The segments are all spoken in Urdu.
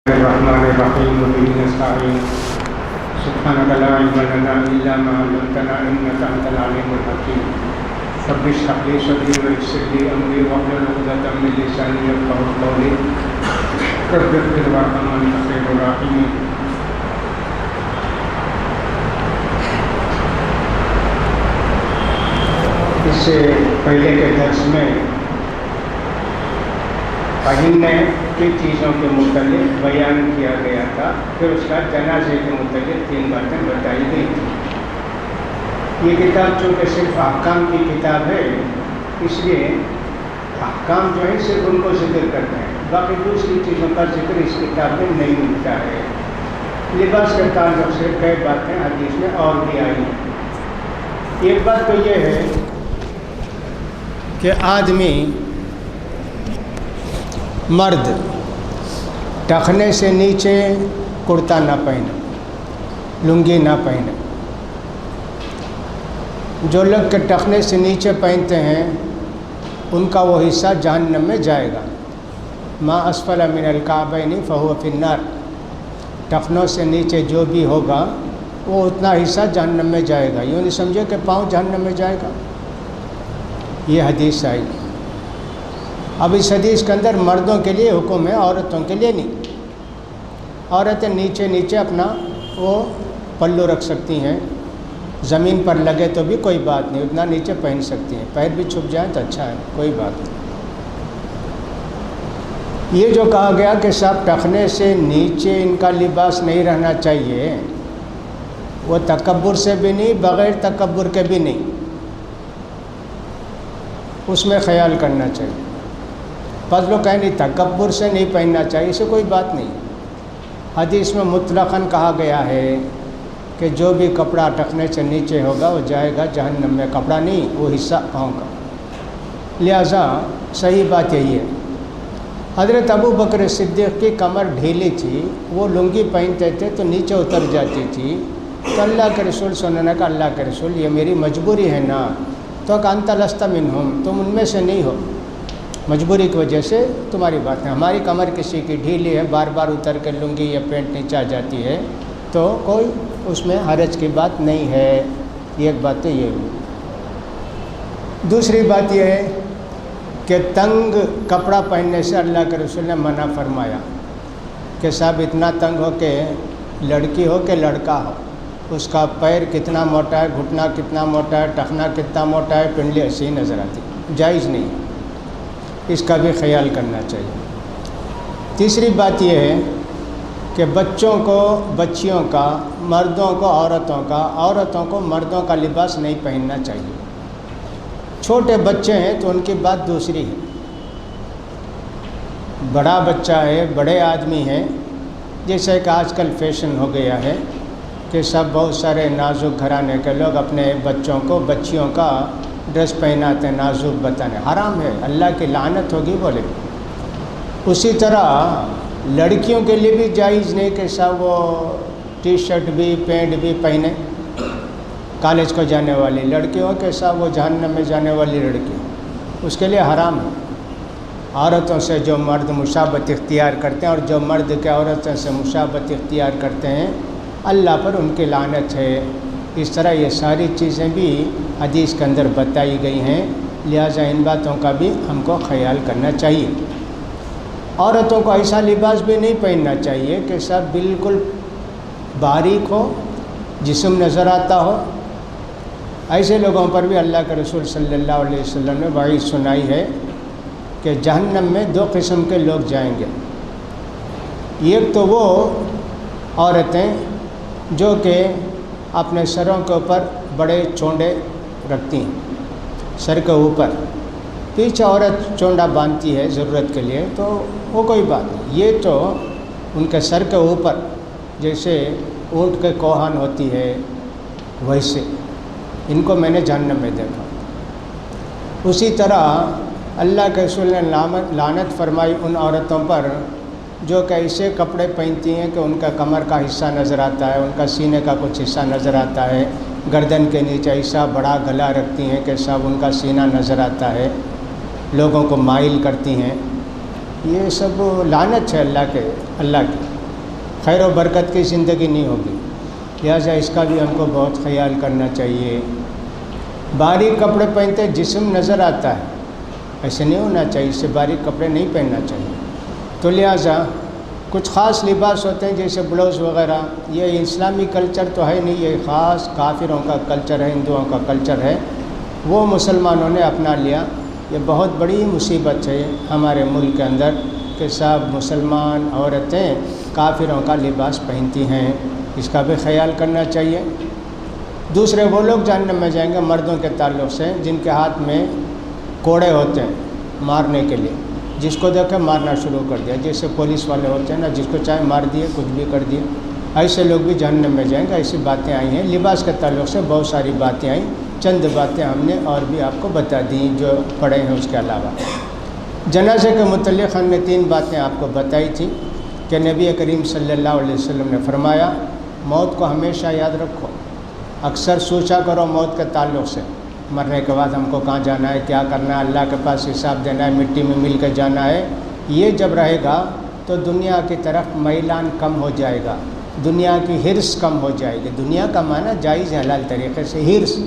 الرحمن الرحيم وبه نستعين سبحانك لا علم لنا إلا ما علمتنا إنك أنت العليم الحكيم رب اشرح لي صدري ويسر لي أمري واحلل عقدة من لساني يفقهوا قولي رب اغفر وارحم وأنت خير الراحمين. اس سے پہلے کے درس میں پہننے کی چیزوں کے متعلق بیان کیا گیا تھا، پھر اس کا جنازے کے متعلق 3 باتیں بتائی گئی تھیں. یہ کتاب چونکہ صرف احکام کی کتاب ہے، اس لیے احکام جو ہے صرف ان کو ذکر کرتے ہیں، باقی دوسری چیزوں کا ذکر اس کتاب میں نہیں ملتا ہے. لباس کے تعلق سے کئی باتیں حدیث میں اور بھی آئی ہیں. ایک بات تو یہ ہے کہ آدمی مرد ٹخنے سے نیچے کرتا نہ پہنے، لنگی نہ پہنے. جو لوگ کے ٹخنے سے نیچے پہنتے ہیں ان کا وہ حصہ جہنم میں جائے گا. ما اسفل من الکعبین فہو فی النار. ٹخنوں سے نیچے جو بھی ہوگا وہ اتنا حصہ جہنم میں جائے گا. یوں نہیں سمجھے کہ پاؤں جہنم میں جائے گا. یہ حدیث آئی. اب اس حدیث کے اندر مردوں کے لیے حکم ہے، عورتوں کے لیے نہیں. عورتیں نیچے نیچے اپنا وہ پلو رکھ سکتی ہیں، زمین پر لگے تو بھی کوئی بات نہیں، اتنا نیچے پہن سکتی ہیں. پیر بھی چھپ جائیں تو اچھا ہے، کوئی بات نہیں. یہ جو کہا گیا کہ صاحب ٹخنے سے نیچے ان کا لباس نہیں رہنا چاہیے، وہ تکبر سے بھی نہیں، بغیر تکبر کے بھی نہیں. اس میں خیال کرنا چاہیے. بعض لوگ کہیں نہیں تکبر سے نہیں پہننا چاہیے، اسے کوئی بات نہیں. حدیث میں مطلقاً کہا گیا ہے کہ جو بھی کپڑا ٹخنے سے نیچے ہوگا وہ جائے گا جہنم میں. کپڑا نہیں، وہ حصہ پاؤں کا. لہٰذا صحیح بات یہی ہے. حضرت ابو بکر صدیق کی کمر ڈھیلی تھی، وہ لنگی پہنتے تھے تو نیچے اتر جاتی تھی. تو اللہ کے رسول سننے کا، اللہ کے رسول یہ میری مجبوری ہے نا. تو کہ انت لست منہم، تم ان میں سے نہیں ہو، مجبوری کی وجہ سے تمہاری بات ہے. ہماری کمر کسی کی ڈھیلی ہے، بار بار اتر کے لنگی یا پینٹ نیچے آ جاتی ہے تو کوئی اس میں حرج کی بات نہیں ہے. یہ ایک بات تو یہ ہوئی. دوسری بات یہ ہے کہ تنگ کپڑا پہننے سے اللہ کے رسول نے منع فرمایا کہ صاحب اتنا تنگ ہو کہ لڑکی ہو کہ لڑکا ہو، اس کا پیر کتنا موٹا ہے، گھٹنا کتنا موٹا ہے، ٹخنا کتنا موٹا ہے، پنڈلی ایسی ہی نظر آتی. جائز نہیں، اس کا بھی خیال کرنا چاہیے. تیسری بات یہ ہے کہ بچوں کو بچیوں کا، مردوں کو عورتوں کا، عورتوں کو مردوں کا لباس نہیں پہننا چاہیے. چھوٹے بچے ہیں تو ان کی بات دوسری ہے. بڑا بچہ ہے، بڑے آدمی ہیں، جیسے کہ آج کل فیشن ہو گیا ہے کہ سب بہت سارے نازک گھرانے کے لوگ اپنے بچوں کو بچیوں کا ڈریس پہناتے ہیں، نازک بتانے. حرام ہے، اللہ کی لعنت ہوگی بولے. اسی طرح لڑکیوں کے لیے بھی جائز نہیں کہ سب وہ ٹی شرٹ بھی پینٹ بھی پہنے. کالج کو جانے والی لڑکیوں کے ساتھ وہ جہنم میں جانے والی لڑکی، اس کے لیے حرام ہے. عورتوں سے جو مرد مشابہت اختیار کرتے ہیں اور جو مرد کے عورتوں سے مشابہت اختیار کرتے ہیں، اللہ پر ان کی لعنت ہے. اس طرح یہ ساری چیزیں بھی حدیث کے اندر بتائی گئی ہیں. لہٰذا ان باتوں کا بھی ہم کو خیال کرنا چاہیے. عورتوں کو ایسا لباس بھی نہیں پہننا چاہیے کہ سب بالکل باریک ہو، جسم نظر آتا ہو. ایسے لوگوں پر بھی اللہ کے رسول صلی اللہ علیہ وسلم نے وعید سنائی ہے کہ جہنم میں 2 قسم کے لوگ جائیں گے. ایک تو وہ عورتیں جو کہ اپنے سروں کے اوپر بڑے چونڈے رکھتی ہیں، سر کے اوپر. پیچھے عورت چونڈا باندھتی ہے ضرورت کے لیے تو وہ کوئی بات نہیں. یہ تو ان کے سر کے اوپر جیسے اونٹ کے کوہان ہوتی ہے ویسے، ان کو میں نے جہنم میں دیکھا. اسی طرح اللہ کے رسول نے لعنت فرمائی ان عورتوں پر جو کہ ایسے کپڑے پہنتی ہیں کہ ان کا کمر کا حصہ نظر آتا ہے، ان کا سینے کا کچھ حصہ نظر آتا ہے، گردن کے نیچے ایسا بڑا گلا رکھتی ہیں کہ سب ان کا سینہ نظر آتا ہے، لوگوں کو مائل کرتی ہیں. یہ سب لعنت ہے اللہ کی. خیر و برکت کی زندگی نہیں ہوگی، لہٰذا اس کا بھی ہم کو بہت خیال کرنا چاہیے۔ باریک کپڑے پہنتے جسم نظر آتا ہے، ایسے نہیں ہونا چاہیے، اس سے باریک کپڑے نہیں پہننا چاہیے۔ تو لہٰذا کچھ خاص لباس ہوتے ہیں جیسے بلاؤز وغیرہ، یہ اسلامی کلچر تو ہے نہیں، یہ خاص کافروں کا کلچر ہے، ہندوؤں کا کلچر ہے، وہ مسلمانوں نے اپنا لیا۔ یہ بہت بڑی مصیبت ہے ہمارے ملک کے اندر کہ سب مسلمان عورتیں کافروں کا لباس پہنتی ہیں، اس کا بھی خیال کرنا چاہیے۔ دوسرے وہ لوگ جہنم میں جائیں گے مردوں کے تعلق سے جن کے ہاتھ میں کوڑے ہوتے ہیں مارنے کے لیے، جس کو دیکھے مارنا شروع کر دیا، جیسے پولیس والے ہوتے ہیں نا، جس کو چاہے مار دیے، کچھ بھی کر دیے، ایسے لوگ بھی جہنم میں جائیں گے۔ ایسی باتیں آئی ہیں، لباس کے تعلق سے بہت ساری باتیں آئیں، چند باتیں ہم نے اور بھی آپ کو بتا دیں جو پڑھے ہیں۔ اس کے علاوہ جنازے کے متعلق ہم نے 3 باتیں آپ کو بتائی تھی کہ نبی کریم صلی اللہ علیہ وسلم نے فرمایا موت کو ہمیشہ یاد رکھو، اکثر سوچا کرو موت کے تعلق سے، مرنے کے بعد ہم کو کہاں جانا ہے، کیا کرنا ہے، اللہ کے پاس حساب دینا ہے، مٹی میں مل کے جانا ہے۔ یہ جب رہے گا تو دنیا کی طرف میلان کم ہو جائے گا، دنیا کی حرص کم ہو جائے گی۔ دنیا کا معنی جائز حلال طریقے سے، حرص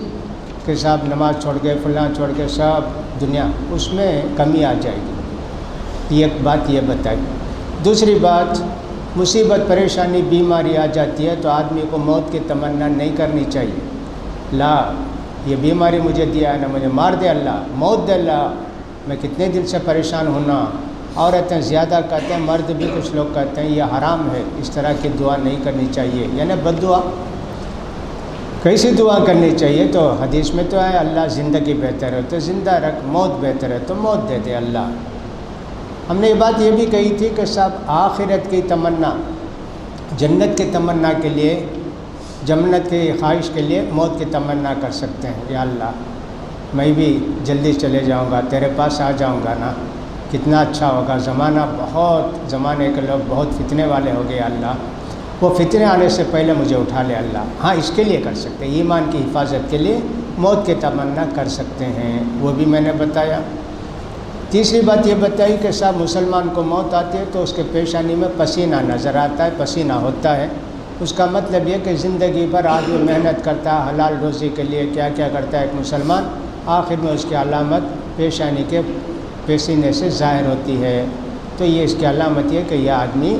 کہ صاحب نماز چھوڑ کے فلاں چھوڑ کے سب دنیا، اس میں کمی آ جائے گی۔ یہ ایک بات یہ بتائی۔ دوسری بات، مصیبت پریشانی بیماری آ جاتی ہے تو آدمی کو موت کی تمنا نہیں کرنی چاہیے۔ لا، یہ بیماری مجھے دیا ہے نا، مجھے مار دے اللہ، موت دے اللہ، میں کتنے دن سے پریشان ہونا۔ عورتیں زیادہ کہتے ہیں، مرد بھی کچھ لوگ کہتے ہیں یہ حرام ہے، اس طرح کی دعا نہیں کرنی چاہیے، یعنی بد دعا۔ کیسی دعا کرنی چاہیے؟ تو حدیث میں تو ہے اللہ زندگی بہتر ہے تو زندہ رکھ، موت بہتر ہے تو موت دے دے اللہ۔ ہم نے یہ بات یہ بھی کہی تھی کہ صاحب آخرت کی تمنا، جنت کی تمنا کے لیے، جنت کی خواہش کے لیے موت کی تمنا کر سکتے ہیں۔ یا اللہ میں بھی جلدی چلے جاؤں گا، تیرے پاس آ جاؤں گا نا، کتنا اچھا ہوگا۔ زمانے کے لوگ بہت فتنے والے ہو گئے، اللہ وہ فتنے آنے سے پہلے مجھے اٹھا لے اللہ۔ ہاں، اس کے لیے کر سکتے ہیں، ایمان کی حفاظت کے لیے موت کی تمنا کر سکتے ہیں، وہ بھی میں نے بتایا۔ تیسری بات یہ بتائی کہ صاحب مسلمان کو موت آتی ہے تو اس کے پیشانی میں پسینہ نظر آتا ہے، پسینہ ہوتا ہے۔ اس کا مطلب یہ کہ زندگی بھر آدمی محنت کرتا ہے حلال روزی کے لیے، کیا کیا کرتا ہے ایک مسلمان، آخر میں اس کی علامت پیشانی کے پسینے سے ظاہر ہوتی ہے۔ تو یہ اس کی علامت یہ کہ یہ آدمی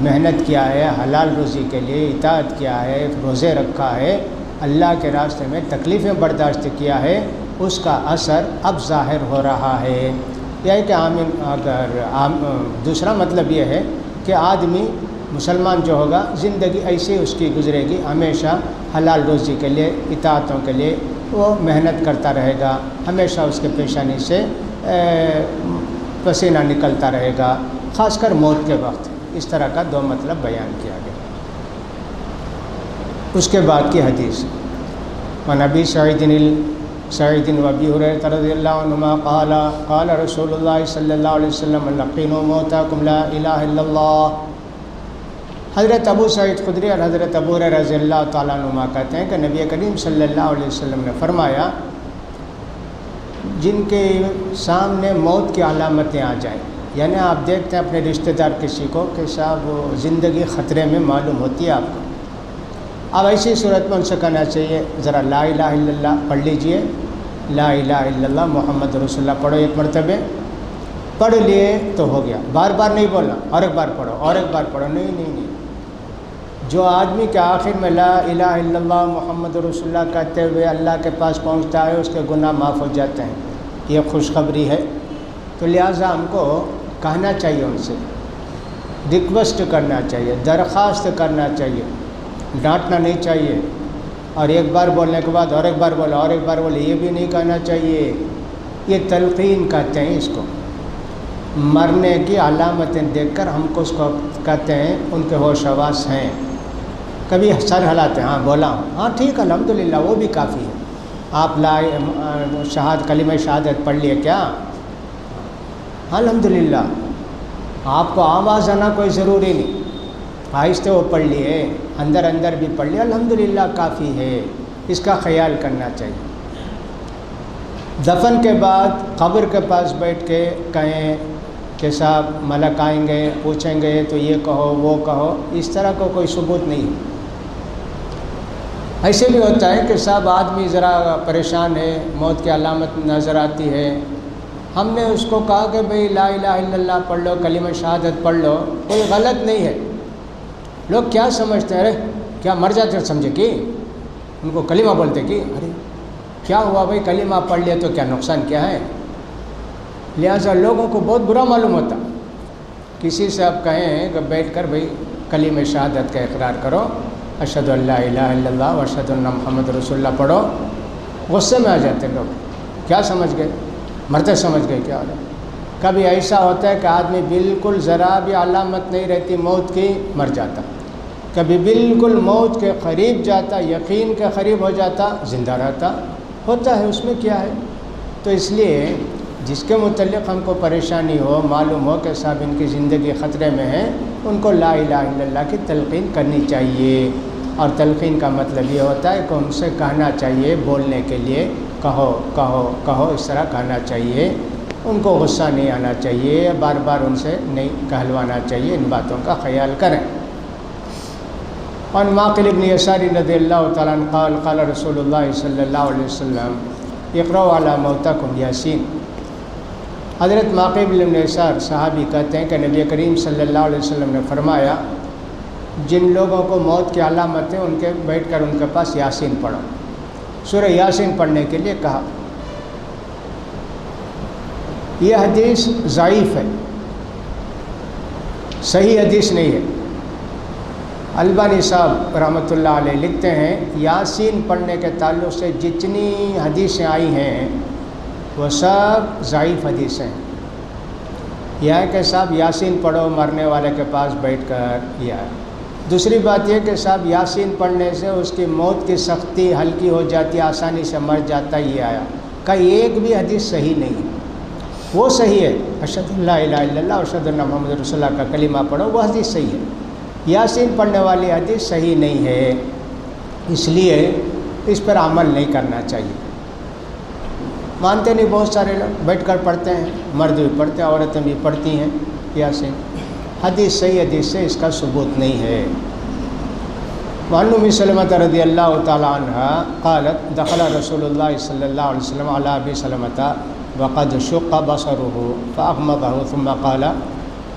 محنت کیا ہے، حلال روزی کے لیے اطاعت کیا ہے، روزے رکھا ہے، اللہ کے راستے میں تکلیفیں برداشت کیا ہے، اس کا اثر اب ظاہر ہو رہا ہے۔ یہ کہ دوسرا مطلب یہ ہے کہ آدمی مسلمان جو ہوگا زندگی ایسے اس کی گزرے گی، ہمیشہ حلال روزی کے لیے، اطاعتوں کے لیے وہ محنت کرتا رہے گا، ہمیشہ اس کے پیشانی سے پسینہ نکلتا رہے گا، خاص کر موت کے وقت۔ اس طرح کا 2 مطلب بیان کیا گیا۔ اس کے بعد کی حدیث نبی سعید و ابی ہریرہ رضی اللہ عنہما قال قال رسول اللہ صلی اللہ علیہ وسلم لقینوا موتاکم لا الہ الا اللہ۔ حضرت ابو سعید خدری اور حضرت ابو ہریرہ رضی اللہ تعالیٰ عنہما کہتے ہیں کہ نبی کریم صلی اللہ علیہ وسلم نے فرمایا جن کے سامنے موت کی علامتیں آ جائیں، یعنی آپ دیکھتے ہیں اپنے رشتہ دار کسی کو کہ صاحب وہ زندگی خطرے میں معلوم ہوتی ہے آپ کو، اب ایسی صورت میں ان سے کہنا چاہیے ذرا لا الہ الا اللہ پڑھ لیجئے، لا الہ الا اللہ محمد رسول اللہ پڑھو، 1 مرتبہ پڑھ لیے تو ہو گیا، بار بار نہیں بولنا اور ایک بار پڑھو اور ایک بار پڑھو، نہیں۔ جو آدمی کے آخر میں لا الہ الا اللہ محمد رسول اللہ کہتے ہوئے اللہ کے پاس پہنچتا ہے، اس کے گناہ معاف ہو جاتے ہیں، یہ خوشخبری ہے۔ تو لہٰذا ہم کو کہنا چاہیے، ان سے ریکویسٹ کرنا چاہیے، درخواست کرنا چاہیے، ڈانٹنا نہیں چاہیے، اور ایک بار بولنے کے بعد اور ایک بار بولے اور ایک بار بولے یہ بھی نہیں کہنا چاہیے۔ یہ تلقین کہتے ہیں اس کو، مرنے کی علامتیں دیکھ کر ہم کو اس کو کہتے ہیں ان کے ہوش حواس ہیں، کبھی سر ہلاتے ہیں، ہاں بولا ہوں، ہاں ٹھیک الحمدللہ، وہ بھی کافی ہے۔ آپ کلمہ شہادت پڑھ لیے کیا؟ الحمدللہ۔ آپ کو آواز آنا کوئی ضروری نہیں، آہستہ وہ پڑھ لیے، اندر بھی پڑھ لیے، الحمدللہ کافی ہے۔ اس کا خیال کرنا چاہیے۔ دفن کے بعد قبر کے پاس بیٹھ کے کہیں کہ کہ صاحب ملک آئیں گے پوچھیں گے تو یہ کہو وہ کہو، اس طرح کا کوئی ثبوت نہیں ہے۔ ایسے بھی ہوتا ہے کہ صاحب آدمی ذرا پریشان ہے، موت کی علامت نظر آتی ہے، ہم نے اس کو کہا کہ بھئی لا الہ الا اللہ پڑھ لو، کلمہ شہادت پڑھ لو، کوئی غلط نہیں ہے۔ لوگ کیا سمجھتے ہیں، ارے کیا مر جاتے سمجھے کہ ان کو کلمہ بولتے کہ ارے کیا ہوا بھائی کلمہ پڑھ لیا تو کیا نقصان کیا ہے؟ لہٰذا لوگوں کو بہت برا معلوم ہوتا۔ کسی سے آپ کہیں کہ بیٹھ کر بھئی کلمہ شہادت کا اقرار کرو، اشہد ان لا الہ الا اللہ و اشہد ان محمد رسول اللہ پڑھو، غصے میں آ جاتے لوگ، کیا سمجھ گئے، مرتے سمجھ گئے کیا ہو رہا ہے۔ کبھی ایسا ہوتا ہے کہ آدمی بالکل ذرا بھی علامت نہیں رہتی موت کی، مر جاتا، کبھی بالکل موت کے قریب جاتا، یقین کے قریب ہو جاتا، زندہ رہتا، ہوتا ہے، اس میں کیا ہے۔ تو اس لیے جس کے متعلق ہم کو پریشانی ہو، معلوم ہو کہ صاحب ان کی زندگی خطرے میں ہے، ان کو لا الہ الا اللہ کی تلقین کرنی چاہیے۔ اور تلقین کا مطلب یہ ہوتا ہے کہ ان سے کہنا چاہیے، بولنے کے لیے کہو کہو کہو، اس طرح کہنا چاہیے، ان کو غصہ نہیں آنا چاہیے، بار بار ان سے نہیں کہلوانا چاہیے، ان باتوں کا خیال کریں۔ اور معقل ابن یسار رضی اللہ تعالیٰ عنہ قال قال رسول اللہ صلی اللہ علیہ وسلم اقرؤوا علی موتاکم یاسین۔ حضرت معقل ابن یسار صحابی کہتے ہیں کہ نبی کریم صلی اللہ علیہ وسلم نے فرمایا، جن لوگوں کو موت کی علامت ہے ان کے بیٹھ کر ان کے پاس یاسین پڑھو، سورہ یاسین پڑھنے کے لیے کہا۔ یہ حدیث ضعیف ہے، صحیح حدیث نہیں ہے۔ البانی صاحب رحمۃ اللہ علیہ لکھتے ہیں یاسین پڑھنے کے تعلق سے جتنی حدیثیں آئی ہیں وہ سب ضعیف حدیثیں ہیں۔ یہ ہے کہ صاحب یاسین پڑھو مرنے والے کے پاس بیٹھ کر، یہ ہے۔ دوسری بات یہ کہ صاحب یاسین پڑھنے سے اس کی موت کی سختی ہلکی ہو جاتی، آسانی سے مر جاتا، یہ آیا کہ ایک بھی حدیث صحیح نہیں ہے۔ وہ صحیح ہے، اشہد ان لا الہ الا اللہ اشہد ان محمد رسول اللہ کا کلمہ پڑھو، وہ حدیث صحیح ہے۔ یاسین پڑھنے والی حدیث صحیح نہیں ہے، اس لیے اس پر عمل نہیں کرنا چاہیے۔ مانتے نہیں بہت سارے لوگ، بیٹھ کر پڑھتے ہیں، مرد بھی پڑھتے ہیں، عورتیں بھی پڑھتی ہیں یاسین، حدیث صحیح حدیث سے اس کا ثبوت نہیں ہے۔ وعن ام سلمۃ رضی اللہ تعالی عنہ قالت دخل رسول اللہ صلی اللہ علیہ وسلم علی ابی سلمۃ وقد شق بصره فاغمضه ثم قال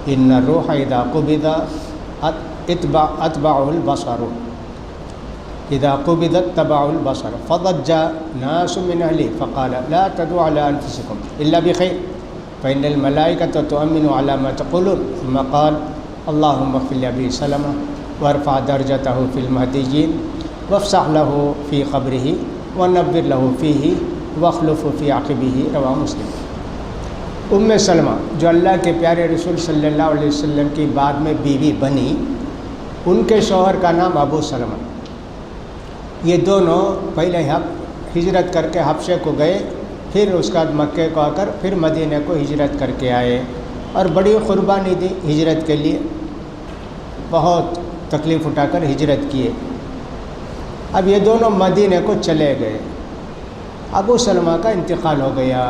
ان الروح اذا قبض اتبعه البصر اذا قبضت تبعه البصر فضج ناس من اهله فقال لا تدعوا على انفسكم الا بخير فإن الملائكة تؤمن على ما تقولون ثم قال اللهم اغفر لأبي سلمة وارفع درجته في المهديين وافسح له في قبره ونبر له فيه واخلف في عقبه رواه مسلم۔ ام سلمہ جو اللہ کے پیارے رسول صلی اللہ علیہ وسلم کی بعد میں بیوی بنی، ان کے شوہر کا نام ابو سلمہ۔ یہ دونوں پہلے ہجرت کر کے حبشے کو گئے، پھر اس کے بعد مکے کو آ کر پھر مدینہ کو ہجرت کر کے آئے، اور بڑی قربانی دی ہجرت کے لیے، بہت تکلیف اٹھا کر ہجرت کیے۔ اب یہ دونوں مدینہ کو چلے گئے، ابو سلمہ کا انتقال ہو گیا۔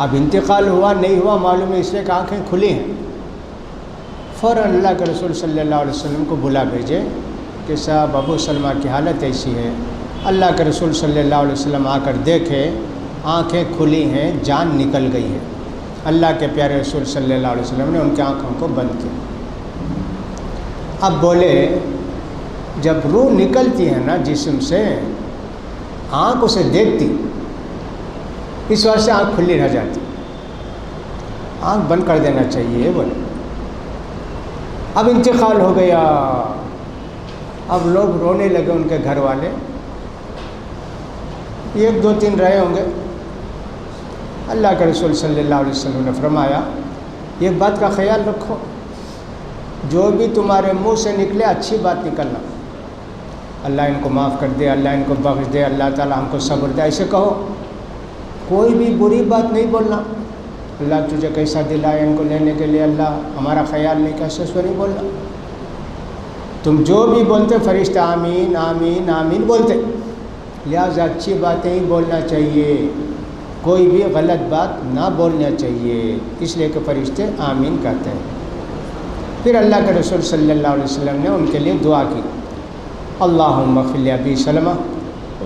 اب انتقال ہوا نہیں ہوا معلوم ہے، اس لیے کہ آنکھیں کھلی ہیں، فوراً اللہ کے رسول صلی اللہ علیہ وسلم کو بلا بھیجے کہ صاحب ابو سلمہ کی حالت ایسی ہے۔ اللہ کے رسول صلی اللہ علیہ وسلم آ کر دیکھے، آنکھیں کھلی ہیں، جان نکل گئی ہے۔ اللہ کے پیارے رسول صلی اللہ علیہ وسلم نے ان کی آنکھوں کو بند کیا۔ اب بولے جب روح نکلتی ہے نا جسم سے، آنکھ اسے دیکھتی، اس وجہ سے آنکھ کھلی رہ جاتی، آنکھ بند کر دینا چاہیے۔ بولے اب انتقال ہو گیا، اب لوگ رونے لگے، ان کے گھر والے، ایک دو تین رہے ہوں گے۔ اللہ کے رسول صلی اللہ علیہ وسلم نے فرمایا یہ بات کا خیال رکھو، جو بھی تمہارے منہ سے نکلے اچھی بات نکلنا، اللہ ان کو معاف کر دے، اللہ ان کو بخش دے، اللہ تعالی ہم کو صبر دے، ایسے کہو۔ کوئی بھی بری بات نہیں بولنا، اللہ تجھے کیسا دل آیا ان کو لینے کے لیے، اللہ ہمارا خیال نہیں، کیسے اس کو نہیں بولنا۔ تم جو بھی بولتے فرشتے آمین آمین آمین بولتے، لہٰذا اچھی باتیں ہی بولنا چاہیے۔ کوئی بھی غلط بات نہ بولنا چاہیے، اس لیے کہ فرشتے آمین کہتے ہیں۔ پھر اللہ کے رسول صلی اللہ علیہ وسلم نے ان کے لیے دعا کی، اللہم اغفر لأبی سلمہ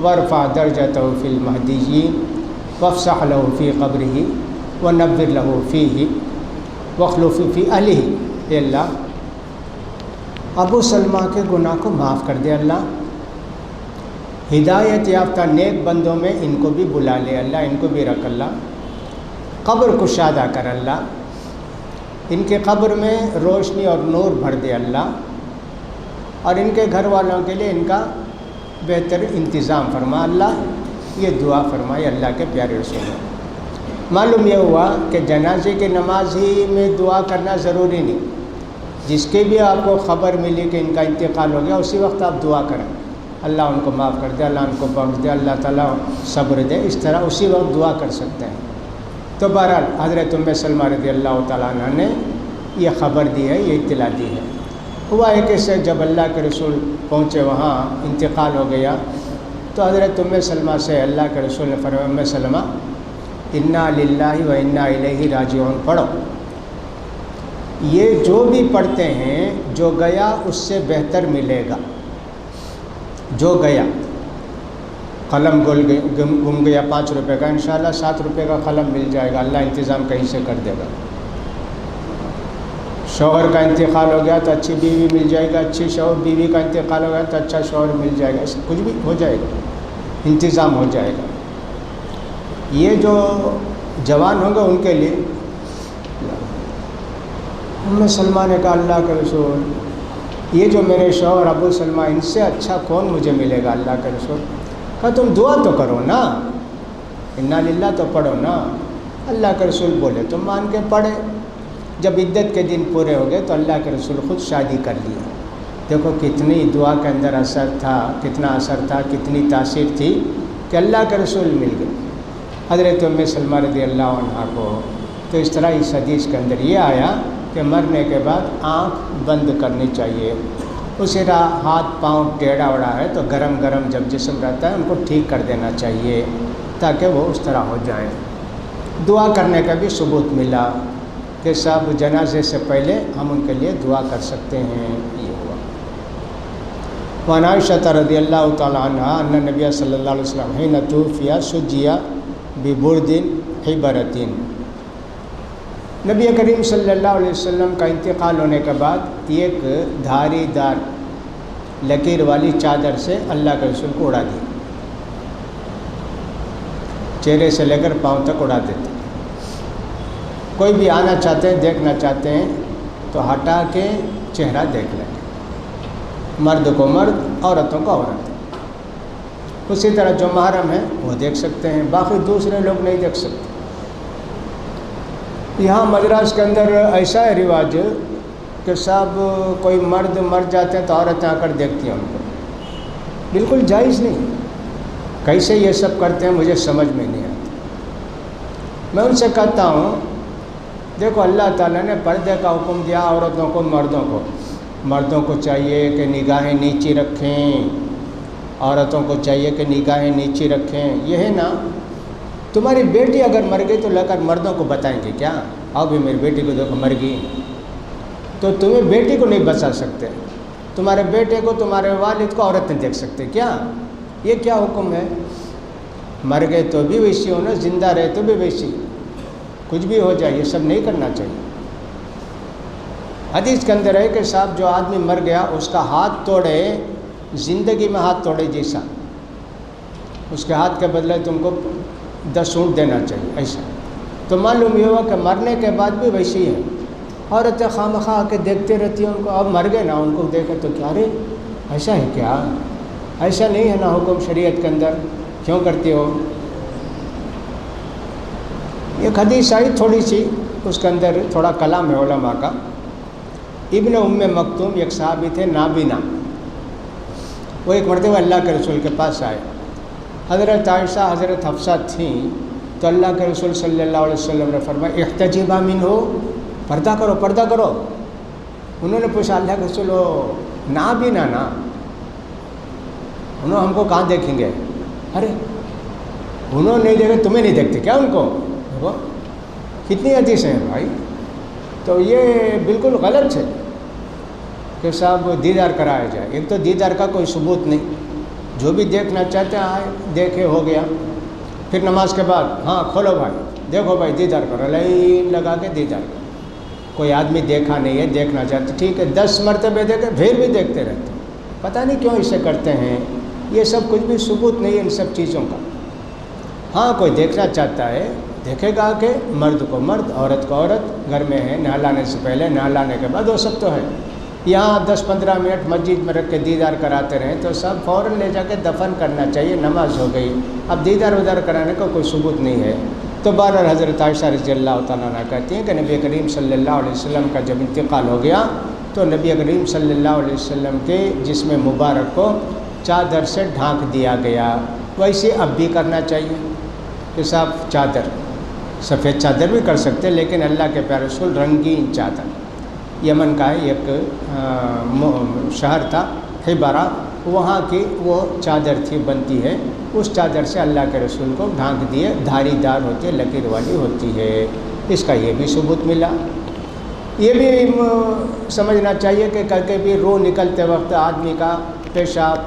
وارفع درجتہ فی المہدیین وافسح لہ فی قبرہ ونور لہ فیہ واخلف فی اہلہ۔ اے اللہ ابو سلمہ کے گناہ کو معاف کر دے اللہ، ہدایت یافتہ نیک بندوں میں ان کو بھی بلا لے اللہ، ان کو بھی رکھ اللہ، قبر کشادہ کر اللہ، ان کے قبر میں روشنی اور نور بھر دے اللہ، اور ان کے گھر والوں کے لیے ان کا بہتر انتظام فرما اللہ۔ یہ دعا فرمائی اللہ کے پیارے رسول۔ معلوم یہ ہوا کہ جنازے کی نماز ہی میں دعا کرنا ضروری نہیں، جس کے بھی آپ کو خبر ملی کہ ان کا انتقال ہو گیا اسی وقت آپ دعا کریں، اللہ ان کو معاف کر دے، اللہ ان کو بخش دے، اللہ تعالیٰ صبر دے، اس طرح اسی وقت دعا کر سکتے ہیں۔ تو بہرحال حضرت ام سلمہ رضی اللہ تعالیٰ عنہ نے یہ خبر دی ہے، یہ اطلاع دی ہے۔ ہوا ہے کہ جب اللہ کے رسول پہنچے وہاں انتقال ہو گیا تو حضرت ام سلمہ سے اللہ کے رسول نے فرمایا، ام سلمہ انا للہ و انا الیہ راجعون پڑھو۔ یہ جو بھی پڑھتے ہیں جو گیا اس سے بہتر ملے گا۔ جو گیا، قلم گم گیا 5 روپے کا، انشاءاللہ 7 روپے کا قلم مل جائے گا، اللہ انتظام کہیں سے کر دے گا۔ شوہر کا انتقال ہو گیا تو اچھی بیوی مل جائے گا، اچھی شوہر، بیوی کا انتقال ہو گیا تو اچھا شوہر مل جائے گا، کچھ بھی ہو جائے گا، انتظام ہو جائے گا۔ یہ جو جوان ہوں گے ان کے لیے ام سلمہ نے کہا، اللہ کے رسول یہ جو میرے شوہر ابو سلمہ ان سے اچھا کون مجھے ملے گا اللہ کے رسول؟ کہا تم دعا تو کرو نا، انا للہ تو پڑھو نا۔ اللہ کے رسول بولے تو مان کے پڑھے۔ جب عدت کے دن پورے ہو گئے تو اللہ کے رسول خود شادی کر لیا۔ دیکھو کتنی دعا کے اندر اثر تھا، کتنا اثر تھا، کتنی تاثیر تھی کہ اللہ کے رسول مل گئے حضرت ام سلمہ رضی اللہ عنہ کو۔ تو اس طرح اس حدیث کے اندر یہ آیا کہ مرنے کے بعد آنکھ بند کرنی چاہیے، اسی طرح ہاتھ پاؤں ٹیڑھا وڑا ہے تو گرم گرم جب جسم رہتا ہے ان کو ٹھیک کر دینا چاہیے تاکہ وہ اس طرح ہو جائیں۔ دعا کرنے کا بھی ثبوت ملا کہ سب جنازے سے پہلے ہم ان کے لیے دعا کر سکتے ہیں۔ یہ ہوا۔ وعن عائشہ رضی اللہ تعالی عنہا ان نبی صلی اللہ علیہ وسلم حین توفی سجی ببرد حبرۃ۔ نبی کریم صلی اللہ علیہ وسلم کا انتقال ہونے کے بعد ایک دھاری دار لکیر والی چادر سے اللہ کے رسول کو اڑا دی، چہرے سے لے کر پاؤں تک اڑا دیتے۔ کوئی بھی آنا چاہتے ہیں، دیکھنا چاہتے ہیں تو ہٹا کے چہرہ دیکھ لیں، مرد کو مرد، عورتوں کو عورت۔ اسی طرح جو محرم ہیں وہ دیکھ سکتے ہیں، باقی دوسرے لوگ نہیں دیکھ سکتے۔ یہاں مدراس کے اندر ایسا ہے رواج کہ صاحب کوئی مرد مر جاتے ہیں تو عورتیں آ کر دیکھتی ہیں ان کو، بالکل جائز نہیں۔ کیسے یہ سب کرتے ہیں مجھے سمجھ میں نہیں آتا۔ میں ان سے کہتا ہوں دیکھو اللہ تعالیٰ نے پردے کا حکم دیا عورتوں کو مردوں کو، مردوں کو چاہیے کہ نگاہیں نیچی رکھیں، عورتوں کو چاہیے کہ نگاہیں نیچی رکھیں۔ یہ ہے نا، تمہاری بیٹی اگر مر گئی تو لے کر مردوں کو بتائیں گے کیا، آؤ بھی میری بیٹی کو دیکھو مر گئی، تو تمہیں بیٹی کو نہیں بچا سکتے، تمہارے بیٹے کو، تمہارے والد کو عورت نہیں دیکھ سکتے کیا؟ یہ کیا حکم ہے؟ مر گئے تو بھی ویسی ہونا، زندہ رہے تو بھی ویسی، کچھ بھی ہو جائے یہ سب نہیں کرنا چاہیے۔ حدیث کے اندر ہے کہ صاحب جو آدمی مر گیا اس کا ہاتھ توڑے، زندگی میں ہاتھ توڑے جیسا، اس کے ہاتھ کے بدلے تم کو 10 اونٹ دینا چاہیے ایسا۔ تو معلوم یہ ہوا کہ مرنے کے بعد بھی ویسی ہے، عورتیں خواہ کے دیکھتے رہتی ہیں ان کو، اب مر گئے نا ان کو دیکھیں تو کیا رے ایسا ہے کیا؟ ایسا نہیں ہے نا حکم شریعت کے اندر، کیوں کرتے ہو؟ ایک حدیث آئی تھوڑی سی، اس کے اندر تھوڑا کلام ہے علماء کا۔ ابن ام مکتوم ایک صحابی تھے نابینا، وہ ایک مرتبہ اللہ کے رسول کے پاس آئے۔ حضرت عائشہ حضرت حفصہ تھیں تو اللہ کے رسول صلی اللہ علیہ وسلم نے فرمایا احتجبا منہ، پردہ کرو پردہ کرو۔ انہوں نے پوچھا اللہ کے رسول نابینا نا، انہوں ہم کو کہاں دیکھیں گے؟ ارے انہوں نے نہیں دیکھا تمہیں نہیں دیکھتے کیا ان کو؟ دیکھو کتنی حدیثیں ہیں بھائی. تو یہ بالکل غلط ہے کہ صاحب دیدار کرایا جائے. ایک تو دیدار کا کوئی ثبوت نہیں، جو بھی دیکھنا چاہتے ہیں آئے دیکھے ہو گیا. پھر نماز کے بعد ہاں کھولو بھائی دیکھو بھائی دیدار کرو، لائن لگا کے دیدار کرو. کوئی آدمی دیکھا نہیں ہے، دیکھنا چاہتے ٹھیک ہے 10 مرتبہ دیکھے پھر بھی دیکھتے رہتے ہیں. پتہ نہیں کیوں اسے کرتے ہیں. یہ سب کچھ بھی ثبوت نہیں ہے ان سب چیزوں کا. ہاں کوئی دیکھنا چاہتا ہے دیکھے گا کہ مرد کو مرد، عورت کو عورت، گھر میں ہے نہلانے سے پہلے نہلانے کے بعد، وہ سب تو ہے. یہاں 10-15 منٹ مسجد میں رکھ کے دیدار کراتے رہیں تو سب فوراً لے جا کے دفن کرنا چاہیے، نماز ہو گئی. اب دیدار ودار کرانے کا کوئی ثبوت نہیں ہے. تو بہرحال حضرت عائشہ رضی اللہ تعالیٰ عنہ کہتی ہیں کہ نبی کریم صلی اللہ علیہ وسلم کا جب انتقال ہو گیا تو نبی کریم صلی اللہ علیہ وسلم کے جسم مبارک کو چادر سے ڈھانک دیا گیا. ویسے اب بھی کرنا چاہیے کہ صاحب چادر، سفید چادر بھی کر سکتے لیکن اللہ کے پیارے رسول رنگین چادر. یمن کا ایک شہر تھا حبرہ، وہاں کی وہ چادر تھی بنتی ہے، اس چادر سے اللہ کے رسول کو ڈھانک دیے. دھاری دار ہوتی ہے، لکیر والی ہوتی ہے. اس کا یہ بھی ثبوت ملا. یہ بھی سمجھنا چاہیے کہ کبھی بھی روح نکلتے وقت آدمی کا پیشاب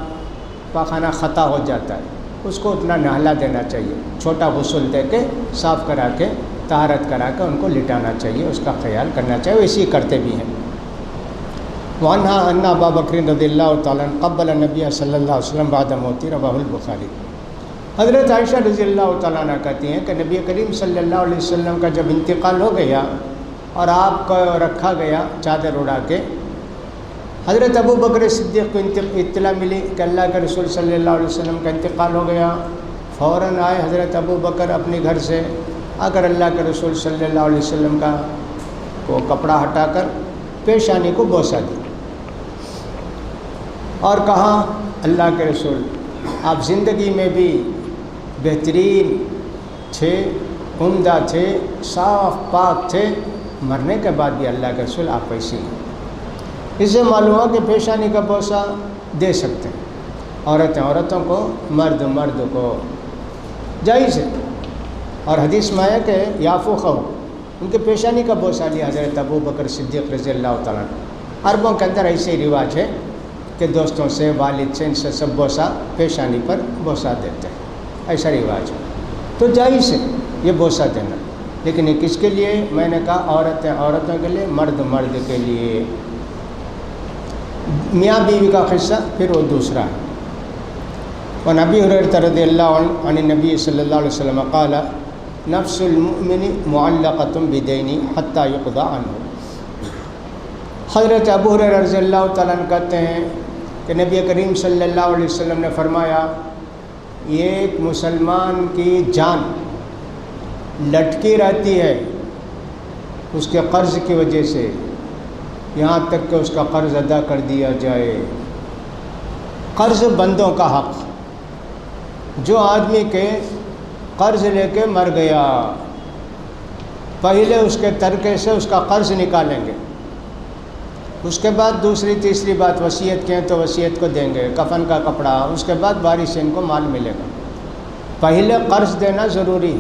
پاخانہ خطا ہو جاتا ہے، اس کو اتنا نہلا دینا چاہیے، چھوٹا غسل دے کے صاف کرا کے طہارت کرا کے ان کو لٹانا چاہیے، اس کا خیال کرنا چاہیے. اسی کرتے بھی ہیں. وعنہا ان ابا بکر رضی اللہ تعالیٰ عنہ قبل نبی صلی اللہ علیہ وسلم بعد موتی، رواہ البخاری. حضرت عائشہ رضی اللہ تعالیٰ عنہ کہتی ہیں کہ نبی کریم صلی اللہ علیہ وسلم کا جب انتقال ہو گیا اور آپ کو رکھا گیا چادر اڑا کے، حضرت ابو بکر صدیق کو اطلاع ملی کہ اللہ کے رسول صلی اللہ علیہ وسلم کا انتقال ہو گیا. فوراً آئے حضرت ابو بکر اپنے گھر سے، آ کر اللہ کے رسول صلی اللہ علیہ وسلم کا وہ کپڑا ہٹا کر پیشانی کو بوسہ دی اور کہا اللہ کے رسول آپ زندگی میں بھی بہترین تھے، عمدہ تھے، صاف پاک تھے، مرنے کے بعد بھی اللہ کے رسول آپ ایسی ہیں. اس سے معلوم ہوا کہ پیشانی کا بوسہ دے سکتے ہیں. عورتیں عورتوں کو، مرد مرد کو، جائز ہے. اور حدیث میں آیا کہ یافو خو ان کے پیشانی کا بوسہ لیا حضرت ابو بکر صدیق رضی اللہ تعالیٰ عنہ. عربوں کے اندر ایسے ہی رواج ہے کہ دوستوں سے، والد سے، ان سے سب بوسہ پیشانی پر بوسہ دیتے ہیں، ایسا رواج ہے. تو جائز ہے یہ بوسہ دینا. لیکن یہ کس کے لیے؟ میں نے کہا عورتیں عورتوں کے لیے، مرد مرد کے لیے. میاں بیوی کا قصہ پھر وہ دوسرا ہے. ونبی ہریرہ رضی اللہ عنہ عن نبی صلی اللہ علیہ وسلم قال نفس المؤمن معلقۃ بدین حتی یقضى عنہ. حضرت ابو ہریرہ رضی اللہ تعالیٰ عنہ کہتے ہیں کہ نبی کریم صلی اللہ علیہ وسلم نے فرمایا ایک مسلمان کی جان لٹکی رہتی ہے اس کے قرض کی وجہ سے یہاں تک کہ اس کا قرض ادا کر دیا جائے. قرض بندوں کا حق. جو آدمی کے قرض لے کے مر گیا، پہلے اس کے ترکے سے اس کا قرض نکالیں گے، اس کے بعد دوسری تیسری بات وصیت کہیں تو وصیت کو دیں گے، کفن کا کپڑا، اس کے بعد باری سے ان کو مال ملے گا. پہلے قرض دینا ضروری.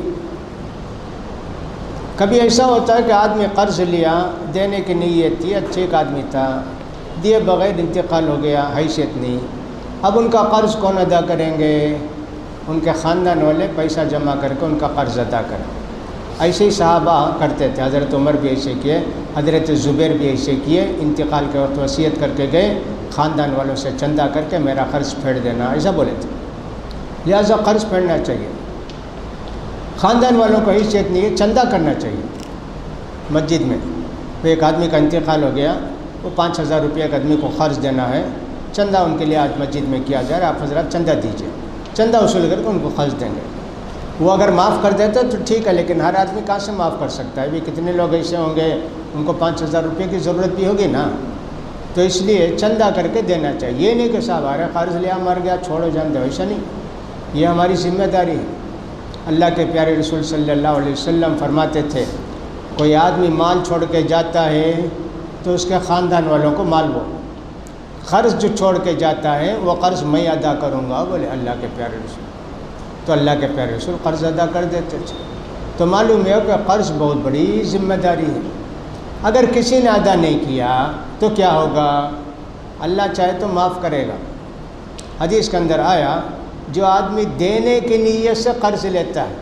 کبھی ایسا ہوتا ہے کہ آدمی قرض لیا، دینے کی نیت تھی، اچھے ایک آدمی تھا، دیے بغیر انتقال ہو گیا، حیثیت نہیں. اب ان کا قرض کون ادا کریں گے؟ ان کے خاندان والے پیسہ جمع کر کے ان کا قرض ادا کریں. ایسے ہی صحابہ کرتے تھے. حضرت عمر بھی ایسے کیے، حضرت زبیر بھی ایسے کیے. انتقال کے وقت وصیت کر کے گئے، خاندان والوں سے چندہ کر کے میرا قرض پھیڑ دینا، ایسا بولے تھے. لہٰذا قرض پھیڑنا چاہیے. خاندان والوں کو حیثیت نہیں ہے، چندہ کرنا چاہیے. مسجد میں ایک آدمی کا انتقال ہو گیا، وہ 5,000 روپیہ ایک آدمی کو قرض دینا ہے، چندہ ان کے لیے آج مسجد میں کیا جائے. آپ حضرات چندہ دیجیے، چندہ وصول کر کے ان کو قرض دیں گے. وہ اگر معاف کر دیتا تو ٹھیک ہے، لیکن ہر آدمی کہاں سے معاف کر سکتا ہے؟ بھی کتنے لوگ ایسے ہوں گے ان کو 5,000 روپئے کی ضرورت بھی ہوگی نا. تو اس لیے چندہ کر کے دینا چاہیے. یہ نہیں کہ صاحب ارے قرض لیا مر گیا چھوڑو جان دو، ایسا نہیں. یہ ہماری ذمہ داری ہے. اللہ کے پیارے رسول صلی اللہ علیہ وسلم فرماتے تھے کوئی آدمی مال چھوڑ کے جاتا ہے تو اس کے خاندان والوں کو مال وہ قرض جو چھوڑ کے جاتا ہے وہ قرض میں ادا کروں گا. بولے اللہ کے پیارے رسول. تو اللہ کے پیارے رسول قرض ادا کر دیتے تھے۔ تو معلوم ہے کہ قرض بہت بڑی ذمہ داری ہے۔ اگر کسی نے ادا نہیں کیا تو کیا ہوگا؟ اللہ چاہے تو معاف کرے گا۔ حدیث کے اندر آیا جو آدمی دینے کی نیت سے قرض لیتا ہے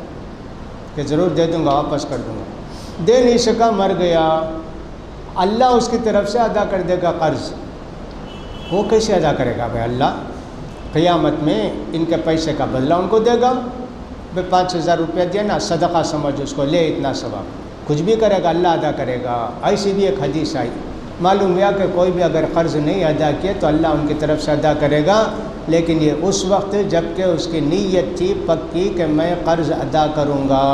کہ ضرور دے دوں گا، واپس کر دوں گا، دے نہیں سکا، مر گیا، اللہ اس کی طرف سے ادا کر دے گا قرض۔ وہ کیسے ادا کرے گا بھائی؟ اللہ قیامت میں ان کے پیسے کا بدلہ ان کو دے گا۔ بھائی 5,000 روپیہ دیا نا، صدقہ سمجھ اس کو، لے اتنا ثواب، کچھ بھی کرے گا اللہ ادا کرے گا۔ ایسی بھی ایک حدیث آئی، معلوم ہوا کہ کوئی بھی اگر قرض نہیں ادا کیے تو اللہ ان کی طرف سے ادا کرے گا، لیکن یہ اس وقت جب کہ اس کی نیت تھی پکی کہ میں قرض ادا کروں گا۔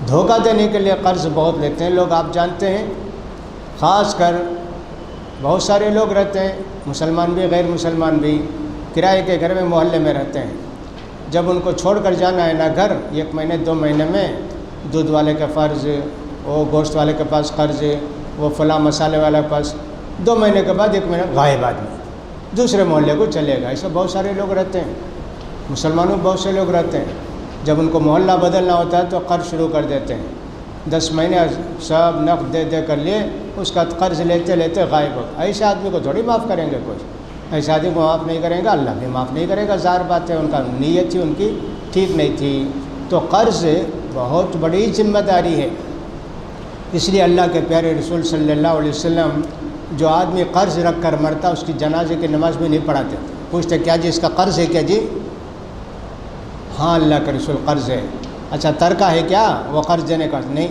دھوکہ دینے کے لیے قرض بہت لیتے ہیں لوگ، آپ جانتے ہیں، خاص کر بہت سارے لوگ رہتے ہیں، مسلمان بھی غیر مسلمان بھی، کرائے کے گھر میں محلے میں رہتے ہیں۔ جب ان کو چھوڑ کر جانا ہے نا گھر، 1 مہینے 2 مہینے میں دودھ والے کے قرض، وہ گوشت والے کے پاس قرض، وہ فلاں مسالے والے کے پاس، 2 مہینے کے بعد 1 مہینہ غائب آدمی دوسرے محلے کو چلے گا۔ ایسے بہت سارے لوگ رہتے ہیں، مسلمانوں بہت سے لوگ رہتے ہیں۔ جب ان کو محلہ بدلنا ہوتا ہے تو قرض شروع کر دیتے ہیں، 10 مہینے سب نقد دے دے کر لیے، اس کا قرض لیتے لیتے غائب ہو۔ ایسے آدمی کو تھوڑی معاف کریں گے کوئی، ایسے آدمی کو معاف نہیں کریں گا، اللہ بھی معاف نہیں کرے گا، ظاہر بات ہے، ان کا نیت تھی ان کی ٹھیک نہیں تھی۔ تو قرض بہت بڑی ذمہ داری ہے، اس لیے اللہ کے پیارے رسول صلی اللہ علیہ وسلم جو آدمی قرض رکھ کر مرتا اس کی جنازے کی نماز بھی نہیں پڑھاتے۔ پوچھتے کیا جی اس کا قرض ہے کیا جی؟ ہاں اللہ کے رسول قرض ہے۔ اچھا ترکہ ہے کیا وہ قرض دینے کا؟ نہیں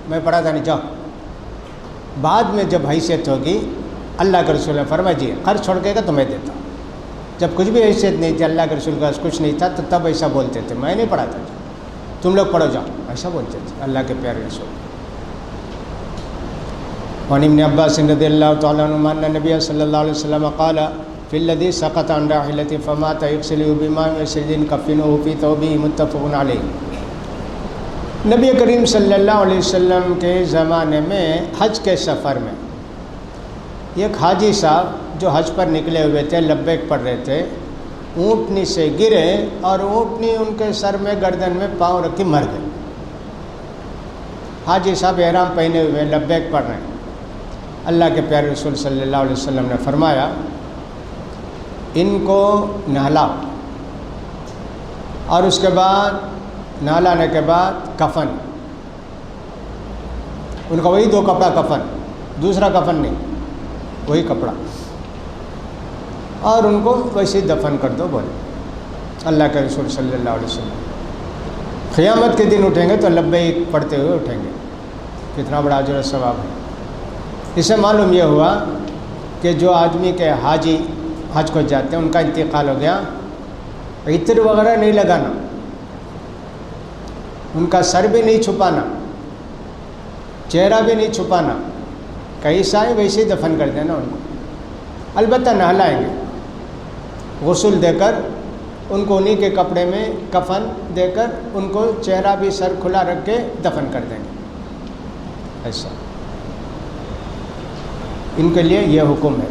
میں پڑھاتا نہیں، جاؤ۔ بعد میں جب حیثیت ہوگی اللہ کے رسول نے فرمایا جی قرض چھوڑ کے گا تو میں دیتا ہوں۔ جب کچھ بھی حیثیت نہیں تھی، اللہ کے رسول کا کچھ نہیں تھا، تو تب ایسا بولتے تھے، میں نہیں پڑھاتا، تم لوگ پڑھو جاؤ، ایسا بولتے تھے اللہ کے پیارے رسول۔ وعن ابن عباس رضی اللہ تعالیٰ عنہما ان نبی صلی اللہ علیہ وسلم قال فی الذی سقط عن راحلته فمات یغسله بماء وسدر کفنه فی ثوبه متفق علیہ۔ نبی کریم صلی اللہ علیہ وسلم کے زمانے میں حج کے سفر میں ایک حاجی صاحب جو حج پر نکلے ہوئے تھے، لبیک پڑھ رہے تھے، اونٹنی سے گرے اور اونٹنی ان کے سر میں گردن میں پاؤں رکھی مر گئے۔ حاجی صاحب احرام پہنے ہوئے لبیک پڑھ رہے ہیں۔ اللہ کے پیارے رسول صلی اللہ علیہ وسلم نے فرمایا ان کو نہلاؤ، اور اس کے بعد نہلانے کے بعد کفن، ان کا وہی 2 کپڑا کفن، دوسرا کفن نہیں، وہی کپڑا، اور ان کو ویسے ہی دفن کر دو بولے اللہ کے رسول صلی اللہ علیہ وسلم۔ قیامت کے دن اٹھیں گے تو لبیک پڑھتے ہوئے اٹھیں گے، کتنا بڑا اجر و ثواب ہے۔ اس سے معلوم یہ ہوا کہ جو آدمی کے حاجی حج کو جاتے ہیں ان کا انتقال ہو گیا، عطر وغیرہ نہیں لگانا، ان کا سر بھی نہیں چھپانا، چہرہ بھی نہیں چھپانا، کیسا ہے ویسے ہی دفن کر دینا ان کو۔ البتہ نہلائیں گے، غسل دے کر ان کو انہی کے کپڑے میں کفن دے کر ان کو چہرہ بھی سر کھلا رکھ کے دفن کر دیں گے۔ ایسا ان کے لیے یہ حکم ہے۔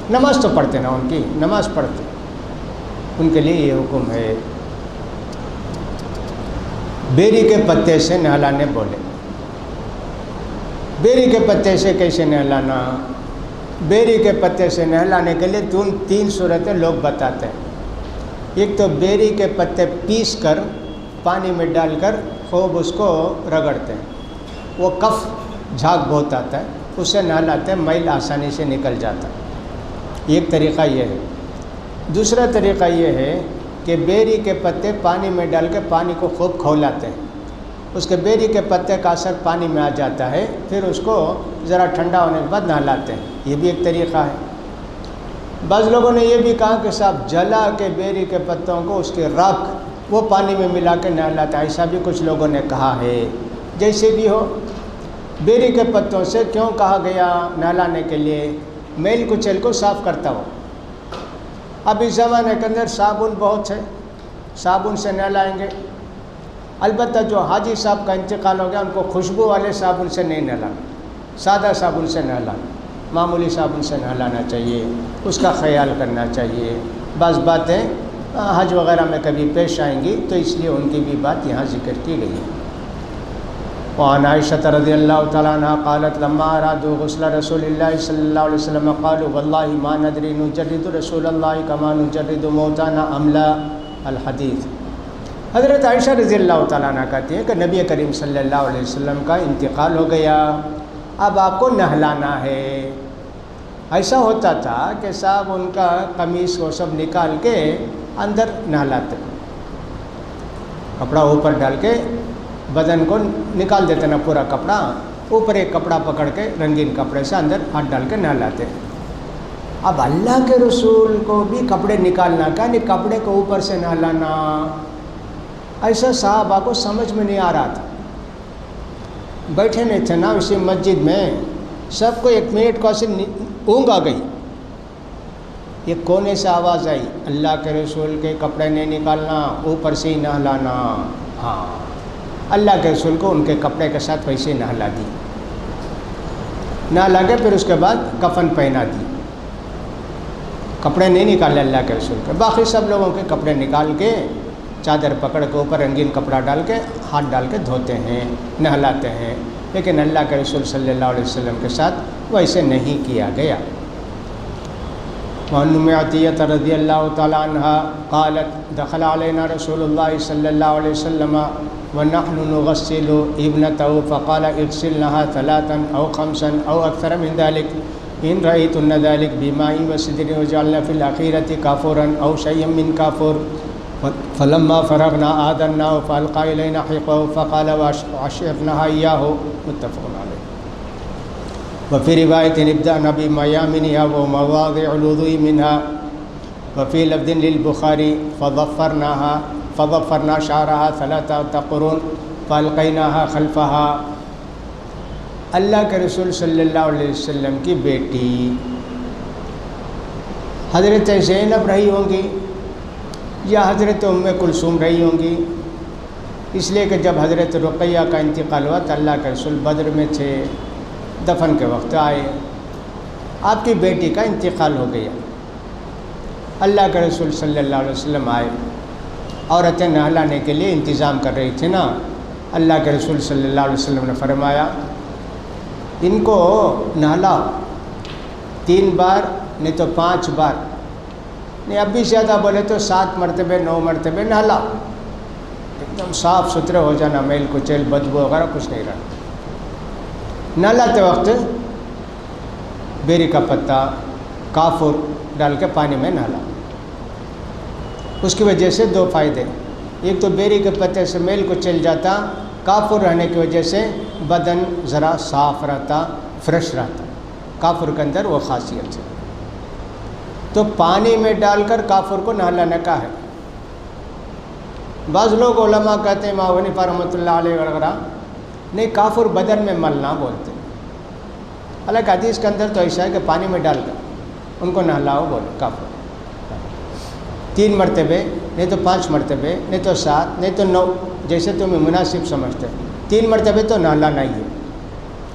نماز تو پڑھتے نا، ان کی نماز پڑھتے، ان کے لیے یہ حکم ہے۔ بیری کے پتے سے نہلانے بولے، بیری کے پتے سے کیسے نہلانا؟ بیری کے پتے سے نہلانے کے لیے 3 صورتیں لوگ بتاتے ہیں۔ ایک تو بیری کے پتے پیس کر پانی میں ڈال کر خوب اس کو رگڑتے ہیں، وہ کف جھاگ بہت آتا ہے، اسے نہلاتے ہیں، میل آسانی سے نکل جاتا ہے۔ ایک طریقہ یہ ہے۔ دوسرا طریقہ یہ ہے کہ بیری کے پتے پانی میں ڈال کے پانی کو خوب کھولاتے ہیں، اس کے بیری کے پتے کا اثر پانی میں آ جاتا ہے، پھر اس کو ذرا ٹھنڈا ہونے کے بعد نہلاتے ہیں۔ یہ بھی ایک طریقہ ہے۔ بعض لوگوں نے یہ بھی کہا کہ صاحب جلا کے بیری کے پتوں کو اس کے راکھ وہ پانی میں ملا کے نہلاتا ہے، ایسا بھی کچھ لوگوں نے کہا ہے۔ جیسے بھی ہو، بیری کے پتوں سے کیوں کہا گیا نہلانے کے لیے؟ میل کچیل کو صاف کرتا ہو۔ اب اس زمانے کے اندر صابن بہت ہے، صابن سے نہلائیں گے۔ البتہ جو حاجی صاحب کا انتقال ہو گیا ان کو خوشبو والے صابن سے نہیں نہلانا، سادہ صابن سے نہلانا، معمولی صابن سے نہلانا چاہیے، اس کا خیال کرنا چاہیے۔ بعض باتیں حج وغیرہ میں کبھی پیش آئیں گی، تو اس لیے ان کی بھی بات یہاں ذکر کی گئی ہے۔ وعن عائشہ رضی اللہ تعالیٰ عنہ قالت لما ارادوا غسل رسول اللہ صلی اللہ علیہ وسلم قالوا واللہ ما ندری نجرد رسول اللہ کما نجرد موتانا ام لا الحدیث۔ حضرت عائشہ رضی اللہ تعالیٰ عنہ کہتی ہیں کہ نبی کریم صلی اللہ علیہ وسلم کا انتقال ہو گیا، اب آپ کو نہلانا ہے۔ ایسا ہوتا تھا کہ صاحب ان کا قمیص وہ سب نکال کے اندر نہلاتے، کپڑا اوپر ڈال کے بدن کو نکال دیتے نا، پورا کپڑا اوپر ایک کپڑا پکڑ کے رنگین کپڑے سے اندر ہاتھ ڈال کے نہلاتے۔ اب اللہ کے رسول کو بھی کپڑے نکالنا کا نہیں، کپڑے کو اوپر سے نہلانا، ایسا صحابہ کو سمجھ میں نہیں آ رہا تھا۔ بیٹھے نہیں تھے نا اسی مسجد میں، سب کو ایک منٹ کو ایسے اونگ آ گئی، یہ کونے سے آواز آئی اللہ کے رسول کے کپڑے نہیں نکالنا، اوپر سے ہی نہلانا۔ ہاں، اللہ کے رسول کو ان کے کپڑے کے ساتھ ویسے نہلا دی، نہلا کے پھر اس کے بعد کفن پہنا دی، کپڑے نہیں نکالے اللہ کے رسول کے۔ باقی سب لوگوں کے کپڑے نکال کے چادر پکڑ کے اوپر رنگین کپڑا ڈال کے ہاتھ ڈال کے دھوتے ہیں، نہلاتے ہیں، لیکن اللہ کے رسول صلی اللہ علیہ وسلم کے ساتھ ویسے نہیں کیا گیا۔ وعن ام عطیہ رضی اللہ تعالی عنہ قالت دخل علینا رسول اللہ صلی اللہ علیہ وسلم ونحن نغسل ابنته فقال اغسلنها ثلاثا او خمسا او اكثر من ذلك ان رأيتن ذلك بماء وسدر وجعلنا في الأخيرة كافورا او شيئا من كافور فلما فرغنا آذناه فألقى إلينا حقه فقال وعشرناها إياه متفق عليه۔ وفي رواية ابدأنا بميامنها ومواضع الوضوء منها، وفي لفظ للبخاري فضفرنا شعرها 3 قرون فألقيناها خلفها۔ اللہ کے رسول صلی اللہ علیہ وسلم کی بیٹی حضرت زینب رہی ہوں گی یا حضرت ام کلثوم رہی ہوں گی، اس لیے کہ جب حضرت رقیہ کا انتقال ہوا تو اللہ کے رسول بدر میں تھے، دفن کے وقت آئے، آپ کی بیٹی کا انتقال ہو گیا، اللہ کے رسول صلی اللہ علیہ وسلم آئے، عورتیں نہلانے کے لیے انتظام کر رہی تھی نا، اللہ کے رسول صلی اللہ علیہ وسلم نے فرمایا ان کو نہلاؤ 3 بار نہیں تو 5 بار، نہیں اب بھی زیادہ بولے تو 7 مرتبے 9 مرتبے نہلاؤ، ایک دم صاف ستھرے ہو جانا، میل کچیل بدبو وغیرہ کچھ نہیں رہا۔ نہلاتے وقت بیری کا پتہ کافور ڈال کے پانی میں نہلا، اس کی وجہ سے 2 فائدے، ایک تو بیری کے پتے سے میل کو چل جاتا، کافور رہنے کی وجہ سے بدن ذرا صاف رہتا، فریش رہتا، کافور کے اندر وہ خاصیت ہے۔ تو پانی میں ڈال کر کافور کو نہلانے کا ہے۔ بعض لوگ علماء کہتے ہیں امام حنیفہ رحمۃ اللہ علیہ وغیرہ نہیں، کافور بدن میں ملنا بولتے، حالانکہ حدیث کے اندر تو ایسا ہے کہ پانی میں ڈال کر ان کو نہلاؤ بولو، کافور 3 مرتبے نہیں تو 5 مرتبے نہیں تو 7 نہیں تو 9، جیسے تمہیں مناسب سمجھتے، 3 مرتبے تو نہلانا ہی ہے،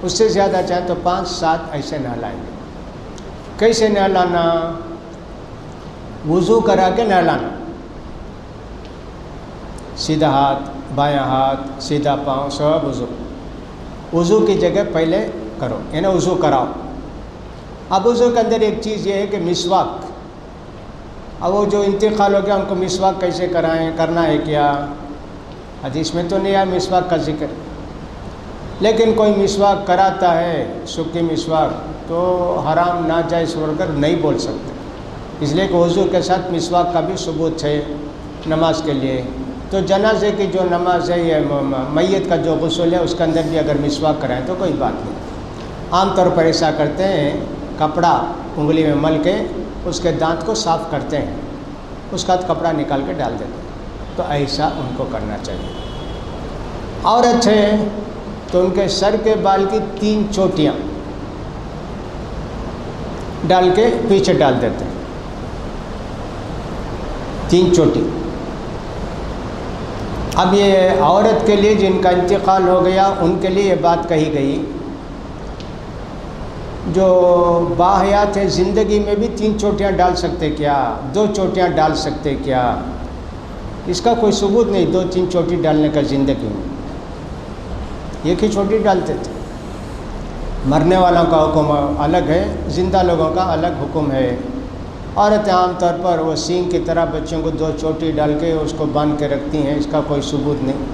اس سے زیادہ چاہے تو 5 7 ایسے نہلائیں گے۔ کیسے نہلانا؟ وضو کرا کے نہلانا، سیدھا ہاتھ بایاں ہاتھ سیدھا پاؤں سب وضو کی جگہ پہلے کرو، یعنی وضو کراؤ۔ اب وضو کے اندر ایک چیز یہ ہے کہ مسواک، اب وہ جو انتقال ہو گیا ان کو مسواک کیسے کرنا ہے کیا؟ حدیث میں تو نہیں آیا مسواک کا ذکر، لیکن کوئی مسواک کراتا ہے سکی مسواک تو حرام ناجائز بول کر نہیں بول سکتے، اس لیے کہ وضو کے ساتھ مسواک کا بھی ثبوت ہے نماز کے لیے۔ تو جنازے کی جو نماز ہے یا میت کا جو غسل ہے اس کے اندر بھی اگر مسواک کرائیں تو کوئی بات نہیں۔ عام طور پر ایسا کرتے ہیں، کپڑا انگلی میں مل کے اس کے دانت کو صاف کرتے ہیں، اس کا کپڑا نکال کے ڈال دیتے ہیں، تو ایسا ان کو کرنا چاہیے۔ عورت ہے تو ان کے سر کے بال کی 3 چوٹیاں ڈال کے پیچھے ڈال دیتے ہیں، 3 چوٹی۔ اب یہ عورت کے لیے جن کا انتقال ہو گیا ان کے لیے یہ بات کہی گئی جو باحیات ہے زندگی میں بھی 3 چوٹیاں ڈال سکتے کیا؟ 2 چوٹیاں ڈال سکتے کیا؟ اس کا کوئی ثبوت نہیں 2-3 چوٹی ڈالنے کا زندگی میں، ایک ہی چوٹی ڈالتے تھے۔ مرنے والوں کا حکم الگ ہے، زندہ لوگوں کا الگ حکم ہے۔ عورتیں عام طور پر وہ سینگ کی طرح بچوں کو 2 چوٹی ڈال کے اس کو باندھ کے رکھتی ہیں، اس کا کوئی ثبوت نہیں۔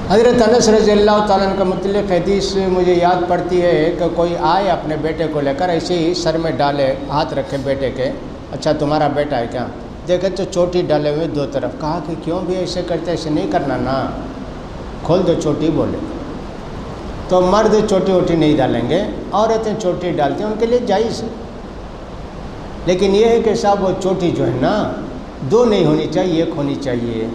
حضرت انس رضی اللہ تعالیٰ عنہ کا متعلق حدیث مجھے یاد پڑتی ہے کہ کوئی آئے اپنے بیٹے کو لے کر ایسے ہی سر میں ڈالے، ہاتھ رکھے بیٹے کے، اچھا تمہارا بیٹا ہے کیا؟ دیکھے تو چوٹی ڈالے ہوئے 2 طرف۔ کہا کہ کیوں بھی ایسے کرتے، ایسے نہیں کرنا نا، کھول دو چوٹی بولے۔ تو مرد چوٹی ووٹی نہیں ڈالیں گے، عورتیں چوٹی ڈالتے ہیں، ان کے لیے جائز ہے۔ لیکن یہ ہے کہ صاحب وہ چوٹی جو ہے نا 2 نہیں ہونی چاہیے، 1 ہونی چاہیے۔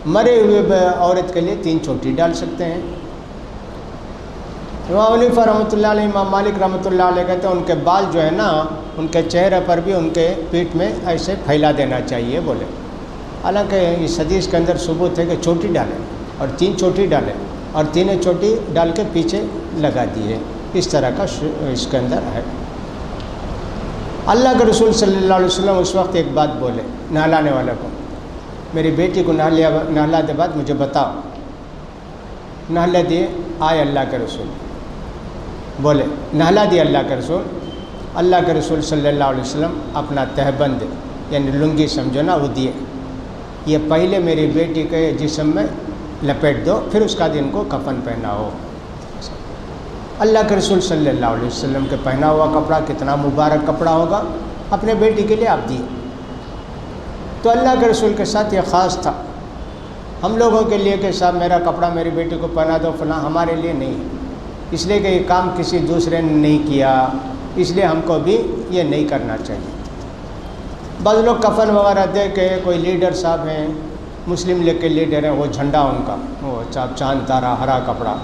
مرے ہوئے عورت کے لیے 3 چوٹی ڈال سکتے ہیں۔ امام حنیفہ رحمۃ اللہ علیہ، امام مالک رحمۃ اللہ علیہ کہتے ہیں ان کے بال جو ہے نا ان کے چہرے پر بھی ان کے پیٹھ میں ایسے پھیلا دینا چاہیے بولے۔ حالانکہ اس حدیث کے اندر ثبوت ہے کہ چوٹی ڈالیں اور 3 چوٹی ڈالیں اور 3 چوٹی ڈال کے پیچھے لگا دیے، اس طرح کا اس کے اندر ہے۔ اللہ کے رسول صلی اللہ علیہ وسلم اس وقت ایک بات بولے نہلانے والے کو، میری بیٹی کو نہلا دے بعد مجھے بتاؤ۔ نہلا دیے، آئے اللہ کے رسول، بولے نہلا دیے اللہ کے رسول۔ اللہ کے رسول صلی اللہ علیہ وسلم اپنا تہبند یعنی لنگی سمجھو نا وہ دیے، یہ پہلے میری بیٹی کے جسم میں لپیٹ دو، پھر اس کا دن کو کفن پہناؤ۔ اللہ کے رسول صلی اللہ علیہ وسلم کے پہنا ہوا کپڑا کتنا مبارک کپڑا ہوگا، اپنے بیٹی کے لیے آپ دیے۔ تو اللہ کے رسول کے ساتھ یہ خاص تھا، ہم لوگوں کے لیے کہ صاحب میرا کپڑا میری بیٹی کو پہنا دو فلاں، ہمارے لیے نہیں، اس لیے کہ یہ کام کسی دوسرے نے نہیں کیا، اس لیے ہم کو بھی یہ نہیں کرنا چاہیے۔ بعض لوگ کفن وغیرہ دے کے، کوئی لیڈر صاحب ہیں، مسلم لیگ کے لیڈر ہیں، وہ جھنڈا ان کا وہ چاند تارا ہرا کپڑا،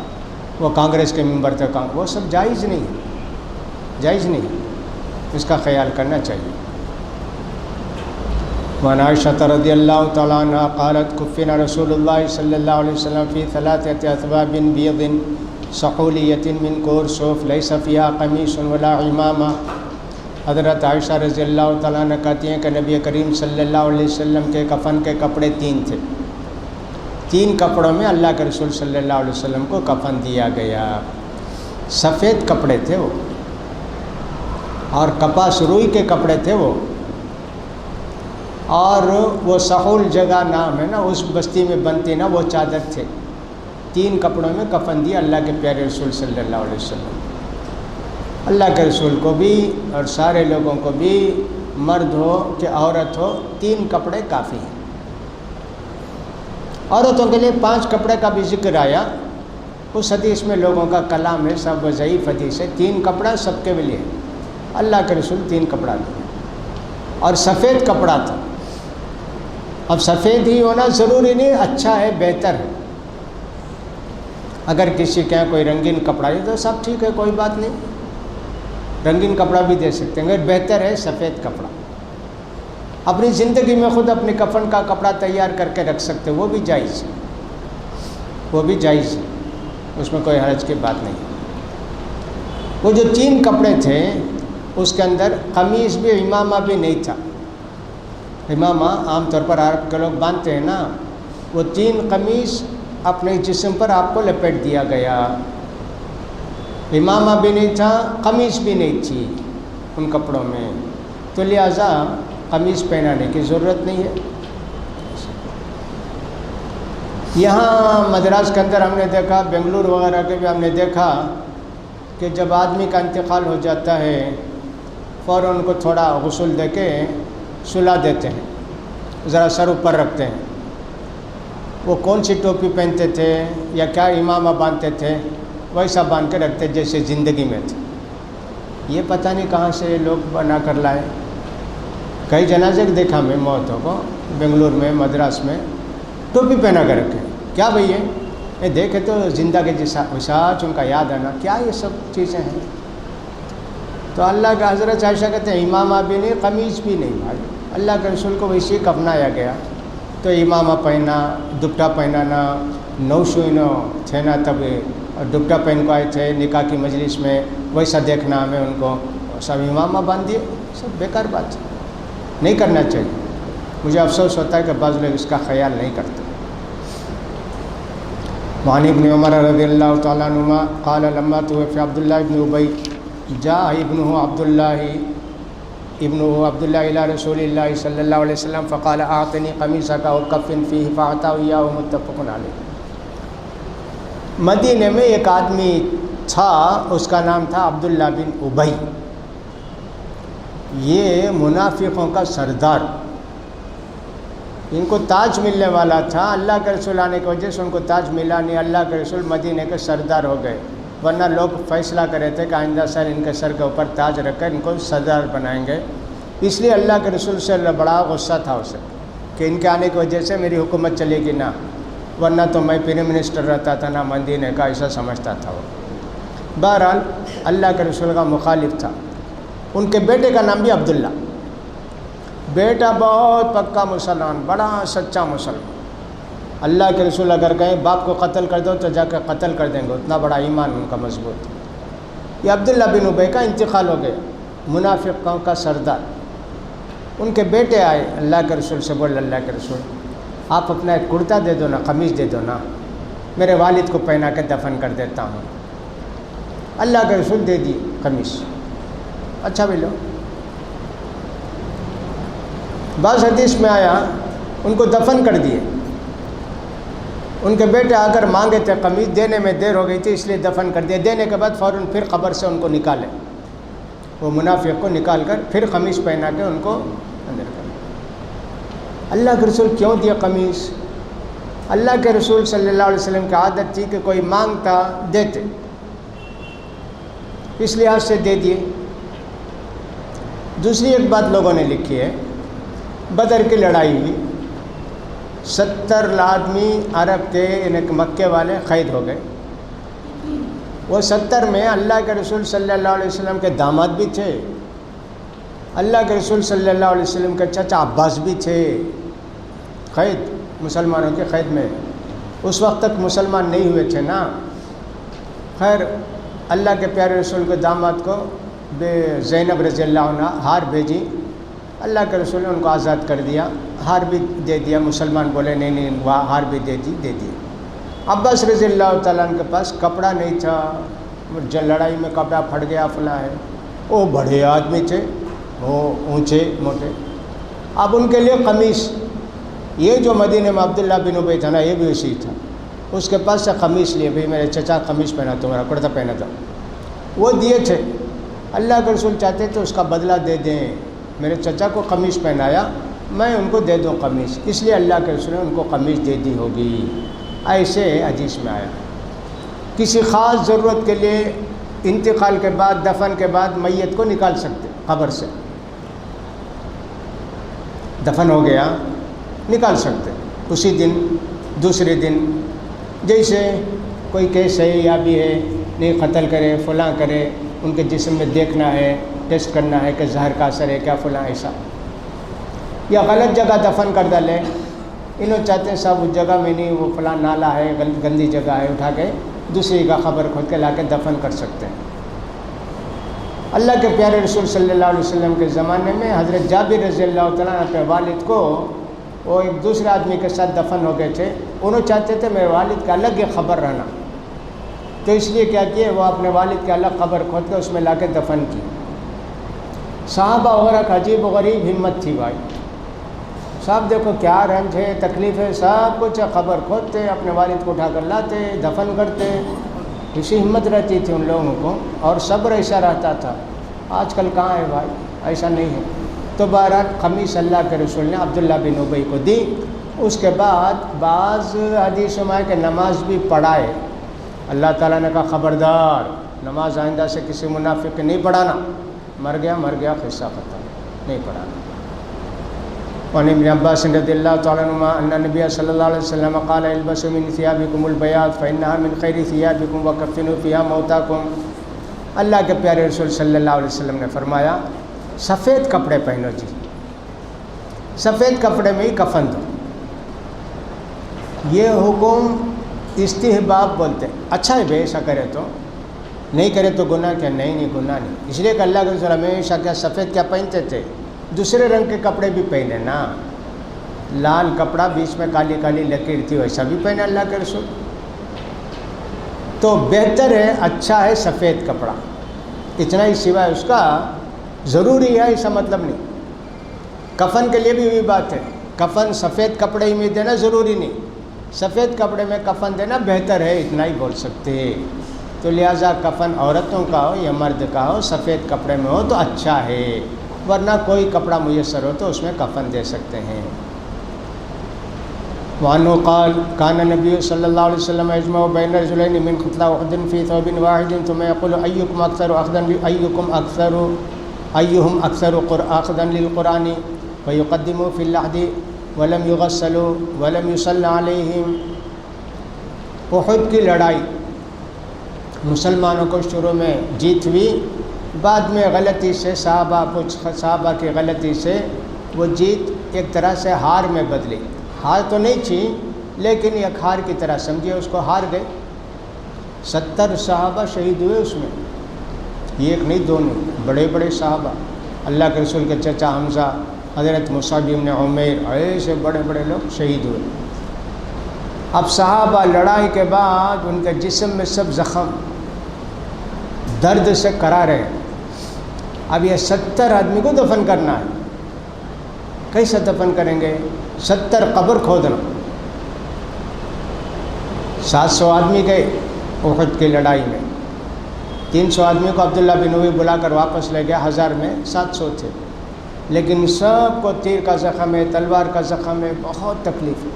وہ کانگریس کے ممبر تھے، وہ سب جائز نہیں ہے، جائز نہیں، اس کا خیال کرنا چاہیے۔ وعن عائشہ رضی اللہ تعالیٰ عنہ قالت کفن رسول اللہ صلی اللہ علیہ وسلم فی 3 اثواب بیض صحولیۃ من کورسوف لیس فیہا قمیص ولا عمامہ۔ حضرت عائشہ رضی اللہ تعالیٰ عنہ کہتی ہیں کہ نبی کریم صلی اللہ علیہ وسلم کے کفن کے کپڑے 3 تھے، 3 کپڑوں میں اللہ کے رسول صلی اللہ علیہ وسلم کو کفن دیا گیا۔ سفید کپڑے تھے وہ، اور کپاس روئی کے کپڑے تھے وہ، اور وہ سحول جگہ نام ہے نا، اس بستی میں بنتی نا وہ چادر تھے۔ 3 کپڑوں میں کفن دیا اللہ کے پیارے رسول صلی اللہ علیہ وسلم۔ اللہ کے رسول کو بھی اور سارے لوگوں کو بھی، مرد ہو کہ عورت ہو، 3 کپڑے کافی ہیں۔ عورتوں کے لیے 5 کپڑے کا بھی ذکر آیا، اس حدیث میں لوگوں کا کلام ہے، سب ضعیف حدیث ہے۔ 3 کپڑا سب کے لیے، اللہ کے رسول 3 کپڑا دیا، اور سفید کپڑا تھا۔ اب سفید ہی ہونا ضروری نہیں، اچھا ہے، بہتر ہے۔ اگر کسی کے یہاں کوئی رنگین کپڑا ہے تو سب ٹھیک ہے، کوئی بات نہیں، رنگین کپڑا بھی دے سکتے ہیں، مگر بہتر ہے سفید کپڑا۔ اپنی زندگی میں خود اپنے کفن کا کپڑا تیار کر کے رکھ سکتے، وہ بھی جائز ہے، وہ بھی جائز ہے، اس میں کوئی حرج کی بات نہیں۔ وہ جو 3 کپڑے تھے اس کے اندر قمیص بھی، امامہ بھی نہیں تھا۔ امامہ عام طور پر عرب کے لوگ باندھتے ہیں نا، وہ 3 قمیص اپنے جسم پر آپ کو لپیٹ دیا گیا، امامہ بھی نہیں تھا، قمیص بھی نہیں تھی ان کپڑوں میں، تو لہٰذا قمیص پہنانے کی ضرورت نہیں ہے۔ یہاں مدراس کے اندر ہم نے دیکھا، بنگلور وغیرہ کے بھی ہم نے دیکھا کہ جب آدمی کا انتقال ہو جاتا ہے فوراً ان کو تھوڑا غسل دے کے سلا دیتے ہیں، ذرا سر اوپر رکھتے ہیں۔ وہ کون سی ٹوپی پہنتے تھے یا کیا امامہ باندھتے تھے، ویسا باندھ کے رکھتے جیسے زندگی میں تھے۔ یہ پتہ نہیں کہاں سے لوگ بنا کر لائے۔ کئی جنازے دیکھا میں موتوں کو بنگلور میں، مدراس میں، ٹوپی پہنا کر رکھے۔ کیا بھئی یہ دیکھے تو زندگی جیسا وساچ ان کا یاد آنا، کیا یہ سب چیزیں ہیں؟ تو اللہ کا حضرت عائشہ کہتے ہیں امامہ بھی نہیں، قمیص بھی نہیں بھائی، اللہ کے رسول کو ویسے کفنایا گیا۔ تو امامہ پہنا، دوپٹہ پہنانا، نوشوئنو تھینا تب اور دوپٹہ پہن کو آئے تھے نکاح کی مجلس میں، ویسا دیکھنا ہمیں ان کو، سب امامہ باندھ دیے، سب بیکار بات ہے، نہیں کرنا چاہیے۔ مجھے افسوس ہوتا ہے کہ بعض لوگ اس کا خیال نہیں کرتے۔ وعن ابن عمر رضی اللہ تعالیٰ عنہما قال لما توفی عبداللہ ابن ابی جاء ابنہ عبداللہ الی رسول اللہ صلی اللہ علیہ وسلم فقال اعطنی قمیصک وکفن فیہ فاعطاہ ایاہ متفق علیہ۔ مدینے میں ایک آدمی تھا، اس کا نام تھا عبداللہ بن ابی، یہ منافقوں کا سردار، ان کو تاج ملنے والا تھا، اللہ کے رسول آنے کی وجہ سے ان کو تاج ملا نہیں، اللہ کے رسول مدینے کے سردار ہو گئے، ورنہ لوگ فیصلہ کرے تھے کہ آئندہ سال ان کے سر کے اوپر تاج رکھ کر ان کو سردار بنائیں گے، اس لیے اللہ کے رسول سے بڑا غصہ تھا اسے کہ ان کے آنے کی وجہ سے میری حکومت چلے گی نہ، ورنہ تو میں پرائم منسٹر رہتا تھا نا مدینے کا، ایسا سمجھتا تھا وہ۔ بہرحال اللہ کے رسول کا مخالف تھا۔ ان کے بیٹے کا نام بھی عبداللہ، بیٹا بہت پکا مسلمان، بڑا سچا مسلمان، اللہ کے رسول اگر کہیں باپ کو قتل کر دو تو جا کے قتل کر دیں گے، اتنا بڑا ایمان ان کا مضبوط۔ یہ عبداللہ بن ابی کا انتقال ہو گیا، منافقوں کا سردار۔ ان کے بیٹے آئے اللہ کے رسول سے، بولے اللہ کے رسول آپ اپنا ایک کرتا دے دو نا، قمیص دے دو نا، میرے والد کو پہنا کے دفن کر دیتا ہوں۔ اللہ کے رسول دے دی قمیص، اچھا بھی لو۔ بعض حدیث میں آیا ان کو دفن کر دیے، ان کے بیٹے آ کر مانگے تھے قمیص، دینے میں دیر ہو گئی تھی اس لیے دفن کر دیا، دینے کے بعد فوراً پھر قبر سے ان کو نکالے، وہ منافق کو نکال کر پھر قمیص پہنا کے ان کو اندر کر دیا۔ اللہ کے رسول کیوں دیا قمیص؟ اللہ کے رسول صلی اللہ علیہ وسلم کی عادت تھی کہ کوئی مانگتا دیتے، اس لحاظ سے دے دیے۔ دوسری ایک بات لوگوں نے لکھی ہے، بدر کی لڑائی ہوئی، 70 آدمی عرب کے یعنی مکے والے قید ہو گئے، وہ 70 میں اللہ کے رسول صلی اللہ علیہ وسلم کے داماد بھی تھے، اللہ کے رسول صلی اللہ علیہ وسلم کے چچا عباس بھی تھے، قید مسلمانوں کے قید میں، اس وقت تک مسلمان نہیں ہوئے تھے نا۔ خیر اللہ کے پیارے رسول کے داماد کو زینب رضی اللہ عنہ ہار بھیجی، اللہ کے رسول نے ان کو آزاد کر دیا، ہار بھی دے دیا، مسلمان بولے نہیں وہ ہار بھی دے دی۔ عباس رضی اللہ تعالیٰ عنہ کے پاس کپڑا نہیں تھا، لڑائی میں کپڑا پھٹ گیا فلاں ہے، وہ بڑے آدمی تھے، وہ اونچے موٹے، اب ان کے لیے قمیص، یہ جو مدینے میں عبداللہ بن ابی تھا نا یہ بھی اسی تھا، اس کے پاس سے قمیص لیے، بھئی میرے چچا قمیص پہنا تمہارا کرتا پہنا تھا، وہ دیے تھے۔ اللہ کے رسول چاہتے تو اس کا بدلہ دے دیں، میرے چچا کو قمیص پہنایا میں ان کو دے دوں قمیص، اس لیے اللہ کے رسول نے ان کو قمیص دے دی ہوگی، ایسے حدیث میں آیا۔ کسی خاص ضرورت کے لیے انتقال کے بعد دفن کے بعد میت کو نکال سکتے قبر سے، دفن ہو گیا نکال سکتے اسی دن دوسرے دن، جیسے کوئی کیس ہے یا بھی ہے نہیں قتل کرے فلاں کرے، ان کے جسم میں دیکھنا ہے ٹیسٹ کرنا ہے کہ زہر کا اثر ہے کیا فلاں ایسا، یا غلط جگہ دفن کر ڈالے، انہوں چاہتے ہیں صاحب اس جگہ میں نہیں وہ فلاں نالا ہے گندی جگہ ہے، اٹھا کے دوسری جگہ قبر کھود کے لا کے دفن کر سکتے ہیں۔ اللہ کے پیارے رسول صلی اللہ علیہ وسلم کے زمانے میں حضرت جابر رضی اللہ تعالیٰ اپنے والد کو وہ ایک دوسرے آدمی کے ساتھ دفن ہو گئے تھے، انہوں چاہتے تھے میرے والد کا الگ یہ خبر رہنا، تو اس لیے کیا کیے وہ اپنے والد کے الگ قبر کھود کے اس میں لا کے دفن کی۔ صحابہ وغیرہ کا عجیب و غریب ہمت تھی بھائی، صاحب دیکھو کیا رنج ہے تکلیف ہے، سب کچھ قبر کھودتے اپنے والد کو اٹھا کر لاتے دفن کرتے، اسی ہمت رہتی تھی ان لوگوں کو، اور صبر ایسا رہتا تھا۔ آج کل کہاں ہے بھائی، ایسا نہیں ہے۔ تو بہرحال قمیص اللہ کے رسول نے عبداللہ بن ابی کو دی۔ اس کے بعد بعض حدیثوں میں ہے کہ نماز بھی پڑھائے، اللہ تعالیٰ نے کہا خبردار نماز آئندہ سے کسی منافق کے نہیں پڑھانا، مر گیا قصہ ختم، نہیں پڑھانا۔ وعن ابن عباس رضی اللہ تعالیٰ عنہما ان نبی صلی اللہ علیہ وسلم قال البسوا من ثيابكم البياض فإنها من خير ثيابكم وكفنوا فيها موتاكم۔ اللہ کے پیارے رسول صلی اللہ علیہ وسلم نے فرمایا سفید کپڑے پہنو جی، سفید کپڑے میں ہی کفن دو۔ یہ حکم استحباب بولتے ہیں، اچھا ہے بے ایسا کرے تو، نہیں کرے تو گناہ کیا؟ نہیں گناہ نہیں، اس لیے کہ اللہ کے رسول ہمیشہ کیا سفید کیا پہنتے تھے، دوسرے رنگ کے کپڑے بھی پہنے نا، لال کپڑا بیچ میں کالی کالی لکیر تھی ویسا بھی پہنے اللہ کے رسول، تو بہتر ہے، اچھا ہے سفید کپڑا، اتنا ہی سوائے اس کا ضروری ہے ایسا مطلب نہیں۔ کفن کے لیے بھی وہی بات ہے، کفن سفید کپڑے ہی میں دینا ضروری نہیں، سفید کپڑے میں کفن دینا بہتر ہے، اتنا ہی بول سکتے ہیں۔ تو لہٰذا کفن عورتوں کا ہو یا مرد کا ہو، سفید کپڑے میں ہو تو اچھا ہے، ورنہ کوئی کپڑا میسر ہو تو اس میں کفن دے سکتے ہیں۔ وعنہ قال کان نبی صلی اللہ علیہ وسلم یجمع بین رجلین من قتلى احد فی ثوب واحد ثم یقول ایکم اکثر اخذا للقرآن فیقدموا فی اللحد ولم یغسلوا ولم یصلی علیہم۔ احد کی لڑائی مسلمانوں کو شروع میں جیت ہوئی، بعد میں غلطی سے صحابہ کی غلطی سے وہ جیت ایک طرح سے ہار میں بدلی، ہار تو نہیں تھی لیکن ایک ہار کی طرح سمجھے اس کو، ہار گئے، 70 صحابہ شہید ہوئے اس میں، ایک نہیں دو نہیں، بڑے بڑے صحابہ، اللہ کے رسول کے چچا حمزہ، حضرت مصعب بن عمیر، ایسے بڑے بڑے لوگ شہید ہوئے۔ اب صحابہ لڑائی کے بعد ان کے جسم میں سب زخم درد سے کرا رہے، اب یہ 70 آدمی کو دفن کرنا ہے، کیسے دفن کریں گے؟ 70 قبر کھودنا، 700 آدمی گئے احد کی لڑائی میں، 300 آدمی کو عبداللہ بن ابی بلا کر واپس لے گیا، 1000 میں 700 تھے، لیکن سب کو تیر کا زخم ہے، تلوار کا زخم ہے، بہت تکلیف ہے۔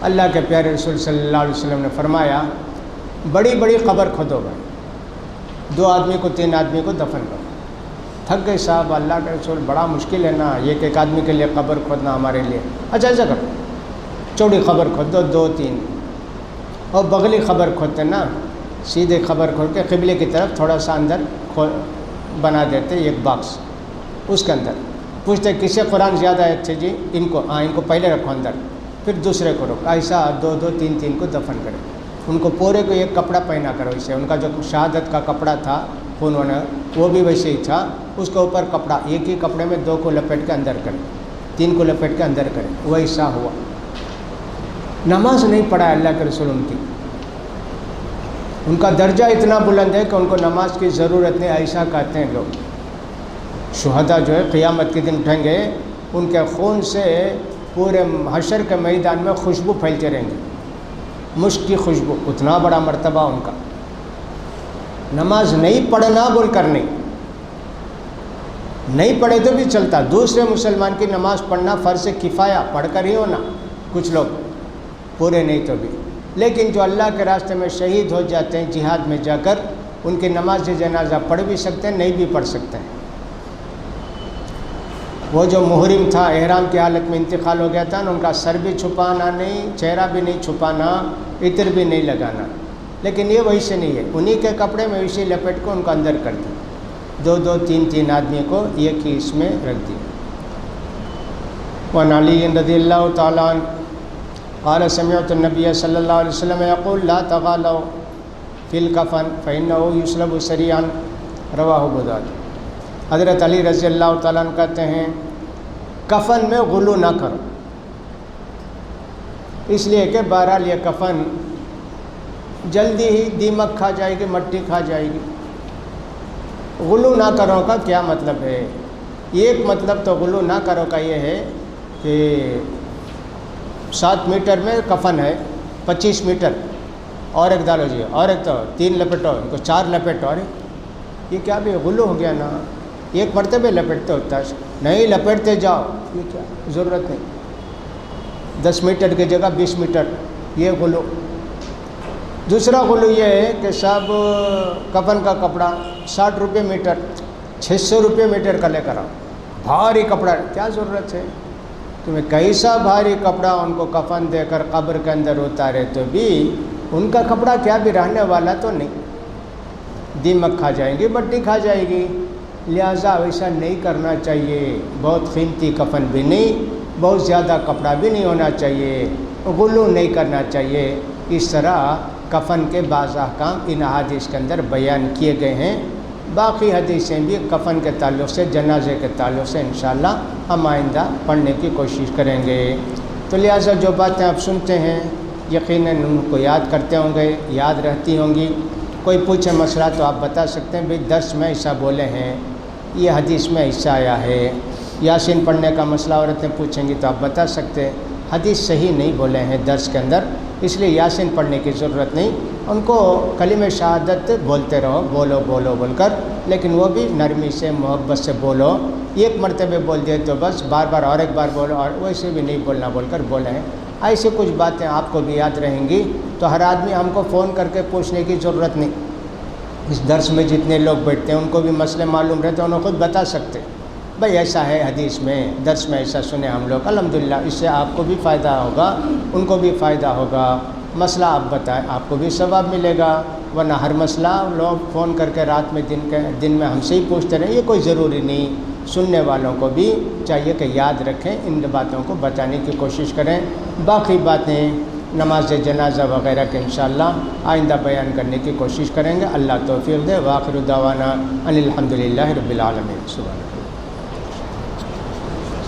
اللہ کے پیارے رسول صلی اللہ علیہ وسلم نے فرمایا بڑی بڑی قبر کھودو بھائی، 2 آدمی کو 3 آدمی کو دفن کرو۔ تھک گئے صاحب، اللہ کے رسول بڑا مشکل ہے نا، ایک آدمی کے لیے قبر کھودنا ہمارے لیے، اچھا ایسا کرو چوڑی قبر کھود دو، 2-3، اور بغلی قبر کھودتے نا، سیدھے قبر کھود کے قبلے کی طرف تھوڑا سا اندر بنا دیتے ایک باکس، اس کے اندر پوچھتے کسے قرآن زیادہ ہے، اچھے جی ان کو پہلے رکھو اندر، پھر دوسرے کو رکھو، ایسا 2-2 3-3 کو دفن کرے، ان کو پورے کو ایک کپڑا پہنا کرو، اسے ان کا جو شہادت کا کپڑا تھا انہوں نے وہ بھی ویسے ہی تھا، اس کے اوپر کپڑا، ایک ہی کپڑے میں 2 کو لپیٹ کے اندر کرے، 3 کو لپیٹ کے اندر کرے، ویسا ہوا۔ نماز نہیں پڑھا اللہ کے رسول ان کی، ان کا درجہ اتنا بلند ہے کہ ان کو نماز کی ضرورت نہیں، ایسا کہتے ہیں لوگ۔ شہداء جو ہے قیامت کے دن اٹھیں گے، ان کے خون سے پورے حشر کے میدان میں خوشبو پھیلتے رہیں گے، مشک کی خوشبو، اتنا بڑا مرتبہ ان کا۔ نماز نہیں پڑھنا بول کر نہیں پڑھے تو بھی چلتا، دوسرے مسلمان کی نماز پڑھنا فرض کفایہ، پڑھ کر ہی ہونا، کچھ لوگ پورے نہیں تو بھی، لیکن جو اللہ کے راستے میں شہید ہو جاتے ہیں جہاد میں جا کر، ان کی نماز جنازہ پڑھ بھی سکتے ہیں، نہیں بھی پڑھ سکتے ہیں۔ وہ جو محرم تھا، احرام کی حالت میں انتقال ہو گیا تھا نا، ان کا سر بھی چھپانا نہیں، چہرہ بھی نہیں چھپانا، عطر بھی نہیں لگانا، لیکن یہ وہی سے نہیں ہے، انہی کے کپڑے میں ویسے لپیٹ کو ان کو اندر کر دیا، 2-2 3-3 آدمی کو ایک ہی اس میں رکھ دیا۔ وعن علی رضی اللہ تعالیٰ عنہ قال سمعت النبی صلی اللہ علیہ وسلم یقول لا تغالوا فی الکفن فإنه یسلب سریعا، رواہ ابو داؤد۔ حضرت علی رضی اللہ تعالیٰ عنہ کہتے ہیں کفن میں غلو نہ کرو، اس لیے کہ بہرحال یہ کفن جلدی ہی دیمک کھا جائے گی، مٹی کھا جائے گی۔ غلو نہ کرو کا کیا مطلب ہے؟ ایک مطلب تو غلو نہ کرو کا یہ ہے کہ 7 میٹر میں کفن ہے، 25 میٹر، اور ایک ڈالو جی، اور ایک تو 3 لپیٹو، ان کو 4 لپیٹو، اور یہ کیا بھی غلو ہو گیا نا، ایک مرتبہ لپیٹتے ہوتا ہے، نہیں لپیٹتے جاؤ، یہ کیا ضرورت نہیں، 10 میٹر کی جگہ 20 میٹر، یہ غلو۔ دوسرا غلو یہ ہے کہ صاحب کفن کا کپڑا 60 روپے میٹر، 600 روپے میٹر کا لے کر آؤ، بھاری کپڑا، کیا ضرورت ہے؟ تمہیں کیسا بھاری کپڑا ان کو کفن دے کر قبر کے اندر اتارے تو بھی ان کا کپڑا کیا بھی رہنے والا تو نہیں، دیمک کھا جائیں گی، مٹی کھا جائے گی، لہٰذا ویسا نہیں کرنا چاہیے۔ بہت قیمتی کفن بھی نہیں، بہت زیادہ کپڑا بھی نہیں ہونا چاہیے، غلو نہیں کرنا چاہیے۔ اس طرح کفن کے بعض احکام ان احادیث کے اندر بیان کیے گئے ہیں۔ باقی حدیثیں بھی کفن کے تعلق سے، جنازے کے تعلق سے انشاءاللہ ہم آئندہ پڑھنے کی کوشش کریں گے۔ تو لہٰذا جو باتیں آپ سنتے ہیں یقیناً ان کو یاد کرتے ہوں گے، یاد رہتی ہوں گی۔ کوئی پوچھے مسئلہ تو آپ بتا سکتے ہیں، بھئی درس میں ایسا بولے ہیں، یہ حدیث میں ایسا آیا ہے۔ یاسین پڑھنے کا مسئلہ عورتیں پوچھیں گی تو آپ بتا سکتے ہیں، حدیث صحیح نہیں بولے ہیں درس کے اندر، اس لیے یاسین پڑھنے کی ضرورت نہیں۔ ان کو کلمہ شہادت بولتے رہو، بولو بولو بول کر، لیکن وہ بھی نرمی سے، محبت سے بولو۔ ایک مرتبہ بول دیے تو بس بار بار اور ایک بار بولو، اور ویسے بھی نہیں بولنا بول کر بولیں۔ ایسی کچھ باتیں آپ کو بھی یاد رہیں گی تو ہر آدمی ہم کو فون کر کے پوچھنے کی ضرورت نہیں۔ اس درس میں جتنے لوگ بیٹھتے ہیں ان کو بھی مسئلے معلوم رہتے ہیں، انہوں خود بتا سکتے بھائی ایسا ہے حدیث میں، درس میں ایسا سنے ہم لوگ، الحمدللہ اس سے آپ کو بھی فائدہ ہوگا، ان کو بھی فائدہ ہوگا۔ مسئلہ آپ بتائیں، آپ کو بھی ثواب ملے گا، ورنہ ہر مسئلہ لوگ فون کر کے رات میں دن میں ہم سے ہی پوچھتے رہیں، یہ کوئی ضروری نہیں۔ سننے والوں کو بھی چاہیے کہ یاد رکھیں، ان باتوں کو بچانے کی کوشش کریں۔ باقی باتیں نماز جنازہ وغیرہ کے انشاءاللہ آئندہ بیان کرنے کی کوشش کریں گے۔ اللہ توفیق دے۔ وآخر دعوانا ان الحمدللہ رب العالمین۔ سبحان اللہ۔